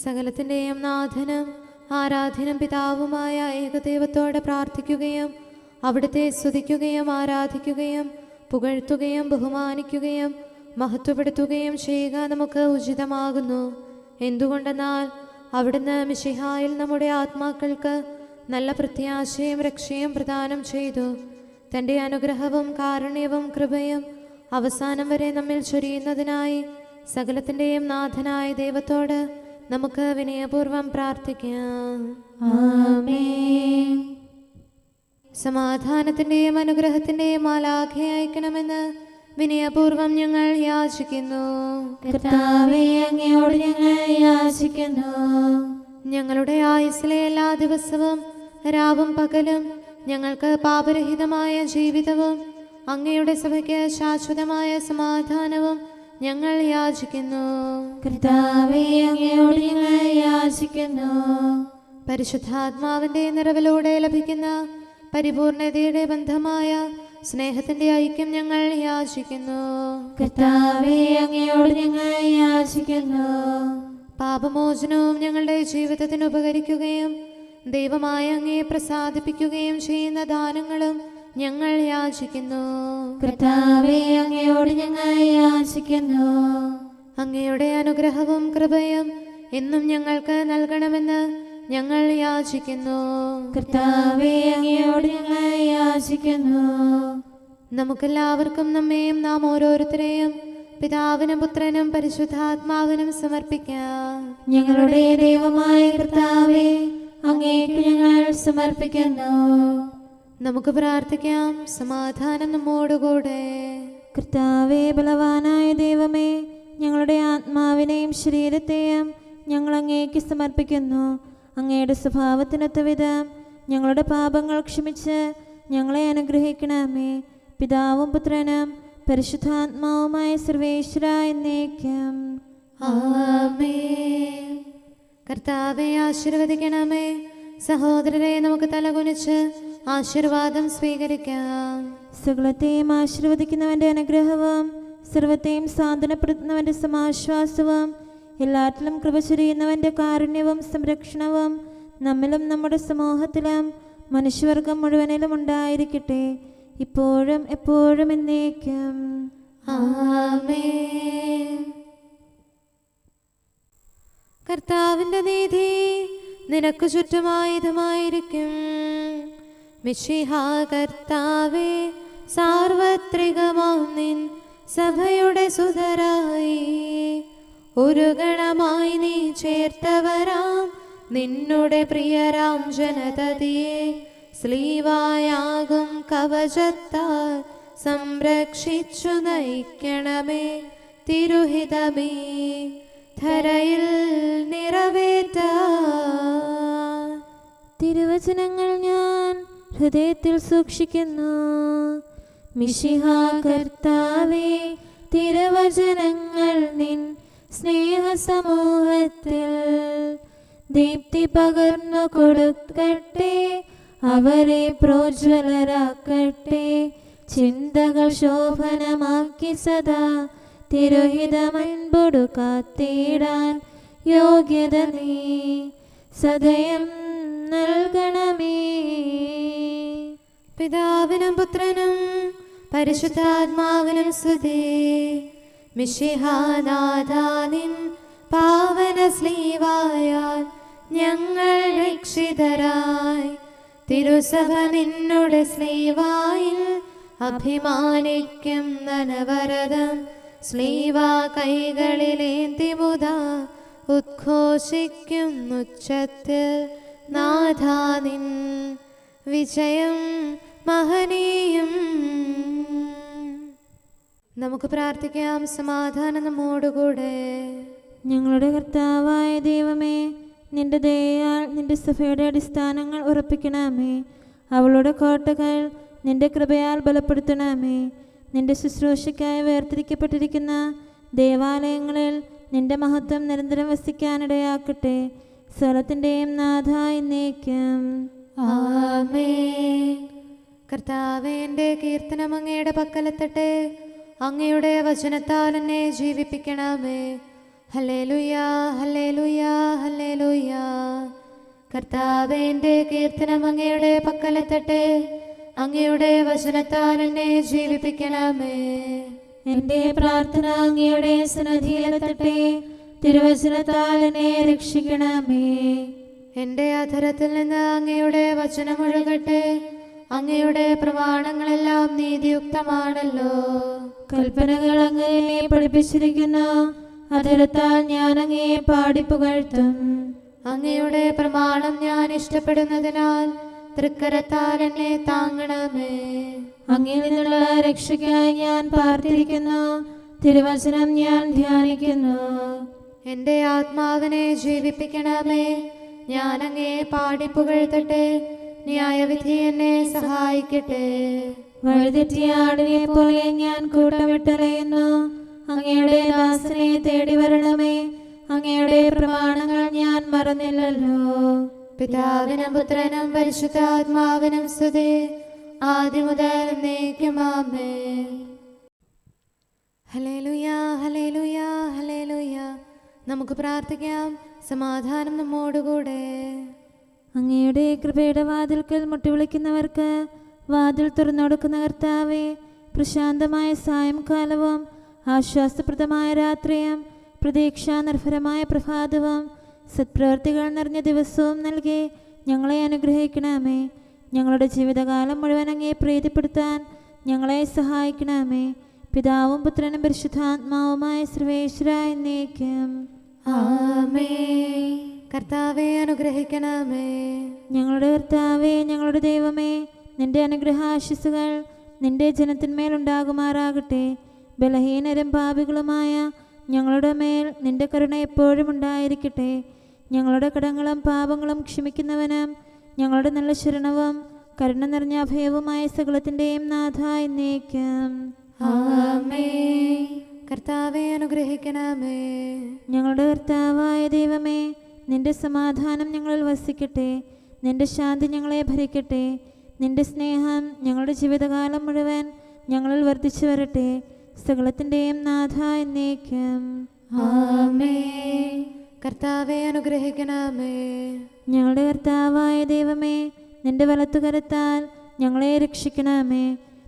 B: സകലത്തിൻ്റെയും നാഥനും ആരാധ്യനും പിതാവുമായ ഏകദൈവത്തോട് പ്രാർത്ഥിക്കുകയും അവിടുത്തെ സ്തുതിക്കുകയും ആരാധിക്കുകയും പുകഴ്ത്തുകയും ബഹുമാനിക്കുകയും മഹത്വപ്പെടുത്തുകയും ചെയ്യുക നമുക്ക് ഉചിതമാകുന്നു. എന്തുകൊണ്ടെന്നാൽ അവിടുന്ന് മിശിഹായിൽ നമ്മുടെ ആത്മാക്കൾക്ക് നല്ല പ്രത്യാശയും രക്ഷയും പ്രദാനം ചെയ്തു. തൻ്റെ അനുഗ്രഹവും കാരുണ്യവും കൃപയും അവസാനം വരെ നമ്മിൽ ചൊരിയുന്നതിനായി സകലത്തിൻ്റെയും നാഥനായ ദൈവത്തോട് നമുക്ക് വിനയപൂർവം പ്രാർത്ഥിക്കാം.
A: ആമേൻ.
B: സമാധാനത്തിൻ്റെയും അനുഗ്രഹത്തിൻ്റെയും മാലാഖയെ അയക്കണമെന്ന് വിനയപൂർവം ഞങ്ങൾ യാചിക്കുന്നു.
A: കർത്താവേ, അങ്ങയോട് ഞങ്ങൾ യാചിക്കുന്നു.
B: ഞങ്ങളുടെ ആയുസ്സിലെ എല്ലാ ദിവസവും രാവും പകലും ഞങ്ങൾക്ക് പാപരഹിതമായ ജീവിതവും അങ്ങയുടെ സഭയ്ക്ക് ശാശ്വതമായ സമാധാനവും ഞങ്ങൾ യാചിക്കുന്നു.
A: കർത്താവേ, അങ്ങയോട് ഞങ്ങൾ യാചിക്കുന്നു.
B: പരിശുദ്ധാത്മാവിന്റെ നിറവിലൂടെ ലഭിക്കുന്ന പരിപൂർണതയുടെ ബന്ധമായ സ്നേഹത്തിന്റെ ഐക്യം ഞങ്ങൾ യാചിക്കുന്നു.
A: കർത്താവേ, അങ്ങയോട് ഞങ്ങൾ യാചിക്കുന്നു.
B: പാപമോചനവും ഞങ്ങളുടെ ജീവിതത്തിന് ഉപകരിക്കുകയും ദൈവമായ അങ്ങയെ പ്രസാദിപ്പിക്കുകയും ചെയ്യുന്ന ദാനങ്ങളും ഞങ്ങൾ യാചിക്കുന്നു.
A: കർത്താവേ, അങ്ങയോട് ഞങ്ങൾ യാചിക്കുന്നു.
B: അങ്ങയുടെ അനുഗ്രഹവും കൃപയും എന്നും ഞങ്ങൾക്ക് നൽകണമെന്ന് ഞങ്ങൾ യാചിക്കുന്നു.
A: കർത്താവേ, അങ്ങയോട് ഞങ്ങൾ യാചിക്കുന്നു.
B: നമുക്കെല്ലാവർക്കും നമ്മെയും നാം ഓരോരുത്തരെയും പിതാവിനും പുത്രനും പരിശുദ്ധാത്മാവിനും സമർപ്പിക്കാം.
A: ഞങ്ങളുടെ ദൈവമായ കർത്താവേ, അങ്ങേക്ക് ഞങ്ങൾ സമർപ്പിക്കുന്നു.
B: നമുക്ക് പ്രാർത്ഥിക്കാം. സമാധാനം നമ്മോടുകൂടെ.
C: കർത്താവേ, ബലവാനായ ദൈവമേ, ഞങ്ങളുടെ ആത്മാവിനെയും ശരീരത്തെയും ഞങ്ങൾ അങ്ങേക്ക് സമർപ്പിക്കുന്നു. അങ്ങയുടെ സ്വഭാവത്തിനൊത്ത വിധം ഞങ്ങളുടെ പാപങ്ങൾ ക്ഷമിച്ച് ഞങ്ങളെ അനുഗ്രഹിക്കണമേ. പിതാവും പുത്രനും പരിശുദ്ധാത്മാവുമായ സർവേശ്വര എന്നേക്കും.
B: ആമേൻ. കർത്താവെ ആശീർവദിക്കണമേ. സഹോദരരെ, നമുക്ക് തലകുനിച്ച് ആശീർവാദം സ്വീകരിക്കാം.
C: സകലത്തെയും ആശീർവദിക്കുന്നവന്റെ അനുഗ്രഹവും സർവത്തെയും സാന്ത്വനപ്പെടുത്തുന്നവന്റെ സമാശ്വാസവും എല്ലാറ്റിലും കൃപ ചൊരിയുന്നവന്റെ കാരുണ്യവും സംരക്ഷണവും നമ്മിലും നമ്മുടെ സമൂഹത്തിലും മനുഷ്യവർഗം മുഴുവനിലും ഉണ്ടായിരിക്കട്ടെ, ഇപ്പോഴും എപ്പോഴും എന്നേക്കും.
B: ആമേൻ. കർത്താവിന്റെ നീതി നിനക്ക് ചുറ്റുമായുധമായിരിക്കും. മിശിഹാ കർത്താവേ, സാർവത്രികമാം നിൻ സഭയുടെ സുതരായി ഒരു ഗണമായി നീ ചേർത്തവരാം നിന്നുടെ പ്രിയരാം ജനതതിയെ സ്ലീവായാകും കവചത്താൽ സംരക്ഷിച്ചു നയിക്കണമേ. തിരുഹിതമേ ധരയിൽ നിറവേറ്റാൻ
C: തിരുവചനങ്ങൾ ഞാൻ ഹൃദയത്തിൽ സൂക്ഷിക്കുന്നു. മിശിഹാ കർത്താവേ, തിരുവചനങ്ങൾ നിൻ സ്നേഹ സമൂഹത്തിൽ ദീപ്തി പകർന്നു കൊടുക്കട്ടെ, അവരെ പ്രോജ്വലരാക്കട്ടെ. ചിന്തകൾ ശോഭനമാക്കി സദാ തിരുഹിതമൻപൊടു കാത്തിടാൻ യോഗ്യത നീ സദയം നൽകണമേ.
B: പിതാവിനും പുത്രനും പരിശുദ്ധാത്മാവിനും സ്തുതി. മിശിഹാനാഥാനിൻ പാവന സ്ലീവായാൽ ഞങ്ങൾ രക്ഷിതരായി തിരുസഭ നിന്നുടെ സ്ലീവായിൽ അഭിമാനിക്കും നനവരതം. സ്ലീവാ കൈകളിലേന്തി മുതാ ഉദ്ഘോഷിക്കും ഉച്ചത്തിൽ നാഥാനിൻ വിജയം മഹനീയം. നമുക്ക് പ്രാർത്ഥിക്കാം. സമാധാനം നമ്മോടുകൂടെ.
C: ഞങ്ങളുടെ കർത്താവായ ദൈവമേ, നിന്റെ ദയയാൽ നിന്റെ സഭയുടെ അടിസ്ഥാനങ്ങൾ ഉറപ്പിക്കണമേ. അവളുടെ കോട്ടകൾ നിന്റെ കൃപയാൽ ബലപ്പെടുത്തണമേ.
A: നിന്റെ ശുശ്രൂഷയ്ക്കായി വേർതിരിക്കപ്പെട്ടിരിക്കുന്ന ദേവാലയങ്ങളിൽ നിന്റെ മഹത്വം നിരന്തരം വസിക്കാനിടയാക്കട്ടെ. സ്വലത്തിൻ്റെയും നാഥ എന്നേക്കും.
B: ആമേൻ. കർത്താവേ, എൻ്റെ കീർത്തനം അങ്ങയുടെ പക്കലെത്തട്ടെ. അങ്ങയുടെ വചനത്താൽ എന്നെ ജീവിപ്പിക്കണമേ. ഹല്ലേലൂയാ, ഹല്ലേലൂയാ, ഹല്ലേലൂയാ. കർത്താവേ, എൻ്റെ കീർത്തനം അങ്ങയുടെ പക്കലെത്തട്ടെ. അങ്ങയുടെ വചനത്താൽ എന്നെ ജീവിപ്പിക്കണമേ.
A: എൻ്റെ പ്രാർത്ഥന അങ്ങയുടെ സന്നിധിയിലെത്തട്ടെ. തിരുവചനത്താൽ എന്നെ രക്ഷിക്കണമേ.
B: എൻ്റെ അധരത്തിൽ നിന്ന് അങ്ങയുടെ വചനമൊഴുകട്ടെ. അങ്ങയുടെ പ്രമാണങ്ങളെല്ലാം നീതിയുക്തമാണല്ലോ.
A: കൽപ്പനകൾ അങ്ങനെ പഠിപ്പിച്ചിരിക്കുന്നു. അധരത്താൽ ഞാൻ അങ്ങയെ പാടിപ്പുകഴ്ത്തും.
B: അങ്ങയുടെ പ്രമാണം ഞാൻ ഇഷ്ടപ്പെടുന്നതിനാൽ തൃക്കരത്താൽ എന്നെ താങ്ങണമേ.
A: അങ്ങിൽ നിന്നുള്ള രക്ഷയ്ക്കായി ഞാൻ പാർത്തിരിക്കുന്നു. തിരുവചനം ഞാൻ ധ്യാനിക്കുന്നു.
B: എൻ്റെ ആത്മാവിനെ ജീവിപ്പിക്കണമേ. ഞാൻ അങ്ങയെ പാടിപ്പുകഴ്ത്തട്ടെ. ന്യായവിധി എന്നെ സഹായിക്കട്ടെ.
A: വഴിതെറ്റിയ ആടിനെ പോലെ ഞാൻ കൂട്ടമിട്ടറിയുന്നു. അങ്ങയുടെ ദാസനെ തേടി വരണമേ. അങ്ങയുടെ പ്രമാണങ്ങൾ ഞാൻ മറന്നില്ലല്ലോ.
B: പിതാവിനും പുത്രനും പരിശുദ്ധാത്മാവിനും സ്തുതി, ആദ്യം മുതൽ എന്നേക്കും ആമേൻ. ഹല്ലേലൂയാ, ഹല്ലേലൂയാ, ഹല്ലേലൂയാ. നമുക്ക് പ്രാർത്ഥിക്കാം. സമാധാനം നമ്മോടുകൂടെ.
A: അങ്ങയുടെ കൃപയുടെ വാതിൽക്കൽ മുട്ടിവിളിക്കുന്നവർക്ക് വാതിൽ തുറന്നുകൊടുക്കുന്ന കർത്താവേ, പ്രശാന്തമായ സായംകാലവും ആശ്വാസപ്രദമായ രാത്രിയും പ്രതീക്ഷാനിർഭരമായ പ്രഭാതവും സത്പ്രവൃത്തികൾ നിറഞ്ഞ ദിവസവും നൽകി ഞങ്ങളെ അനുഗ്രഹിക്കണമേ. ഞങ്ങളുടെ ജീവിതകാലം മുഴുവൻ അങ്ങയെ പ്രീതിപ്പെടുത്താൻ ഞങ്ങളെ സഹായിക്കണമേ. പിതാവും പുത്രനും പരിശുദ്ധാത്മാവുമായ സർവേശ്വര എന്നേക്കും.
B: ആമേൻ. കർത്താവേ, അനുഗ്രഹിക്കണമേ.
A: ഞങ്ങളുടെ കർത്താവേ, ഞങ്ങളുടെ ദൈവമേ, നിന്റെ അനുഗ്രഹാശിസുകൾ നിന്റെ ജനത്തിന്മേലുണ്ടാകുമാറാകട്ടെ. ബലഹീനരും പാപികളുമായ ഞങ്ങളുടെ മേൽ നിന്റെ കരുണ എപ്പോഴും ഉണ്ടായിരിക്കട്ടെ. ഞങ്ങളുടെ കടങ്ങളും പാപങ്ങളും ക്ഷമിക്കുന്നവനും ഞങ്ങളുടെ നല്ല ശരണവും കരുണ നിറഞ്ഞ അഭയവുമായ സകലത്തിൻ്റെയും നാഥ എന്നേക്കും.
B: ആമേൻ. കർത്താവേ, അനുഗ്രഹിക്കണമേ.
A: ഞങ്ങളുടെ കർത്താവായ ദൈവമേ, നിന്റെ സമാധാനം ഞങ്ങളിൽ വസിക്കട്ടെ. നിന്റെ ശാന്തി ഞങ്ങളെ ഭരിക്കട്ടെ. നിന്റെ സ്നേഹം ഞങ്ങളുടെ ജീവിതകാലം മുഴുവൻ ഞങ്ങളിൽ വർദ്ധിച്ചു വരട്ടെ. സകലത്തിൻ്റെയും നാഥ എന്നേക്കും.
B: ആമേൻ. കർത്താവേ, അനുഗ്രഹിക്കണമേ.
A: ഞങ്ങളുടെ കർത്താവായ ദൈവമേ, നിന്റെ വലത്തുകരത്താൽ ഞങ്ങളെ രക്ഷിക്കണമേ.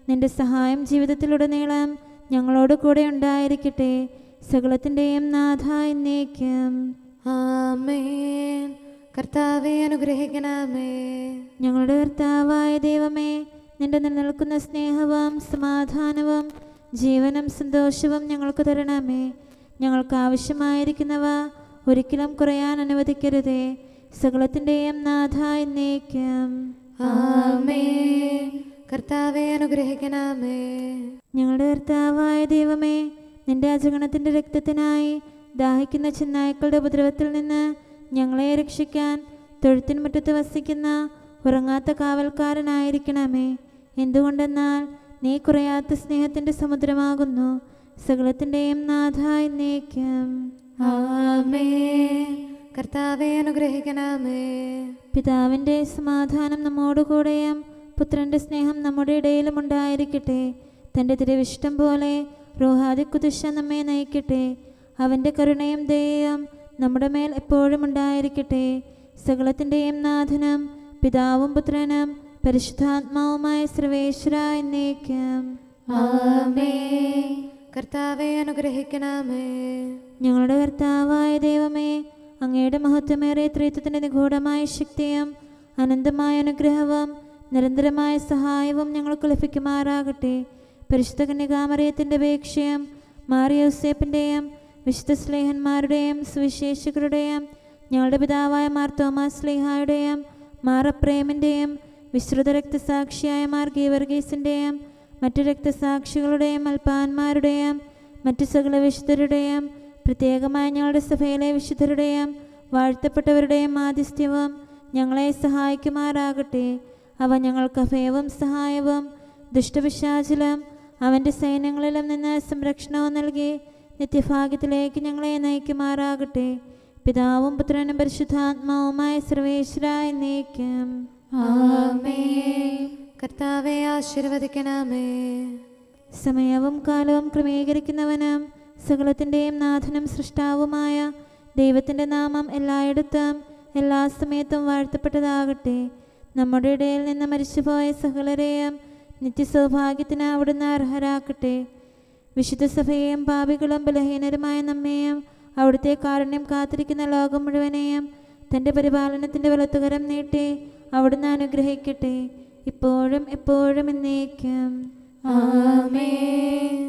A: നിന്റെ സഹായം ജീവിതത്തിലുടനീളം ഞങ്ങളോട് കൂടെ ഉണ്ടായിരിക്കട്ടെ. സകലത്തിൻ്റെയും നാഥ എന്നേക്കും.
B: ആമേൻ. കർത്താവേ, അനുഗ്രഹിക്കണമേ.
A: ഞങ്ങളുടെ കർത്താവായ ദൈവമേ, നിന്റെ നിലനിൽക്കുന്ന സ്നേഹവും സമാധാനവും ജീവനും സന്തോഷവും ഞങ്ങൾക്ക് തരണമേ. ഞങ്ങൾക്ക് ആവശ്യമായിരിക്കുന്നവ ഒരിക്കലും കുറയാൻ അനുവദിക്കരുതേ. സകലത്തിൻ്റെയും നാഥ എന്നേക്കും.
B: ആമേൻ. കർത്താവേ, അനുഗ്രഹിക്കണമേ.
A: ഞങ്ങളുടെ കർത്താവായ ദൈവമേ, നിന്റെ അജഗണത്തിൻ്റെ രക്തത്തിനായി ദാഹിക്കുന്ന ചെന്നായ്ക്കളുടെ ഉപദ്രവത്തിൽ നിന്ന് ഞങ്ങളെ രക്ഷിക്കാൻ തൊഴുത്തിൻ മുറ്റത്ത് വസിക്കുന്ന ഉറങ്ങാത്ത കാവൽക്കാരനായിരിക്കണമേ. എന്തുകൊണ്ടെന്നാൽ നീ കുറയാത്ത സ്നേഹത്തിൻ്റെ സമുദ്രമാകുന്നു. സകലത്തിൻ്റെയും നാഥ എന്നേക്കും.
B: ആമേൻ. കർത്താവേ, അനുഗ്രഹിക്കണമേ.
A: പിതാവിൻ്റെ സമാധാനം നമ്മോടുകൂടെയും പുത്രൻ്റെ സ്നേഹം നമ്മുടെ ഇടയിലും ഉണ്ടായിരിക്കട്ടെ. തൻ്റെ തിരുവിഷ്ടം പോലെ റൂഹാദിക്കുദിശ നമ്മെ നയിക്കട്ടെ. അവൻ്റെ കരുണയും ദയയും നമ്മുടെ മേൽ എപ്പോഴും ഉണ്ടായിരിക്കട്ടെ. സകലത്തിൻ്റെയും നാഥനും പിതാവും പുത്രനും പരിശുദ്ധാത്മാവുമായ സർവേശ്വര എന്നേക്കും.
B: ആമേൻ. കർത്താവേ, അനുഗ്രഹിക്കണമേ.
A: ഞങ്ങളുടെ കർത്താവായ ദൈവമേ, അങ്ങയുടെ മഹത്വമേറിയ ത്രിത്വത്തിൻ്റെ നിഗൂഢമായ ശക്തിയും അനന്തമായ അനുഗ്രഹവും നിരന്തരമായ സഹായവും ഞങ്ങൾക്ക് ലഭിക്കുമാറാകട്ടെ. പരിശുദ്ധ കന്യകാമറിയത്തിൻ്റെ അപേക്ഷയും മാറിയോസേപ്പിൻ്റെയും വിശുദ്ധ സ്ലേഹന്മാരുടെയും സുവിശേഷകരുടെയും ഞങ്ങളുടെ പിതാവായ മാർ തോമാസ് സ്ലീഹായുടെയും മാർ അപ്രേമിൻ്റെയും വിശ്രുത രക്തസാക്ഷിയായ മാർ ഗീവർഗീസിൻ്റെയും മറ്റു രക്തസാക്ഷികളുടെയും അൽപ്പാന്മാരുടെയും മറ്റു സകല വിശുദ്ധരുടെയും പ്രത്യേകമായ ഞങ്ങളുടെ സഭയിലെ വിശുദ്ധരുടെയും വാഴ്ത്തപ്പെട്ടവരുടെയും ആതിഥ്യവും ഞങ്ങളെ സഹായിക്കുമാറാകട്ടെ. അവ ഞങ്ങൾക്ക് അഭയവും സഹായവും ദുഷ്ടപിശാചിലും അവൻ്റെ സൈന്യങ്ങളിലും നിന്ന് സംരക്ഷണവും നൽകി നിത്യഭാഗ്യത്തിലേക്ക് ഞങ്ങളെ നയിക്കുമാറാകട്ടെ. പിതാവും പുത്രനും പരിശുദ്ധാത്മാവുമായ സർവേശ്വരായ എന്നേക്കും
B: ആമേൻ. കർത്താവെ ആശീർവദിക്കണമേ.
A: സമയവും കാലവും ക്രമീകരിക്കുന്നവനും സകലത്തിൻ്റെയും നാഥനും സൃഷ്ടാവുമായ ദൈവത്തിൻ്റെ നാമം എല്ലായിടത്തും എല്ലാ സമയത്തും വാഴ്ത്തപ്പെട്ടതാകട്ടെ. നമ്മുടെ ഇടയിൽ നിന്ന് മരിച്ചുപോയ സകലരെയും നിത്യസൗഭാഗ്യത്തിന് അവിടുന്ന് അർഹരാക്കട്ടെ. വിശുദ്ധ സഭയെയും പാപികളും ബലഹീനരുമായ നമ്മെയും അവിടുത്തെ കാരുണ്യം കാത്തിരിക്കുന്ന ലോകം മുഴുവനെയും തൻ്റെ പരിപാലനത്തിൻ്റെ വലത്തുകരം നീട്ടി അവിടുന്ന് അനുഗ്രഹിക്കട്ടെ, ഇപ്പോഴും എപ്പോഴും എന്നേക്കും
B: ആമേൻ.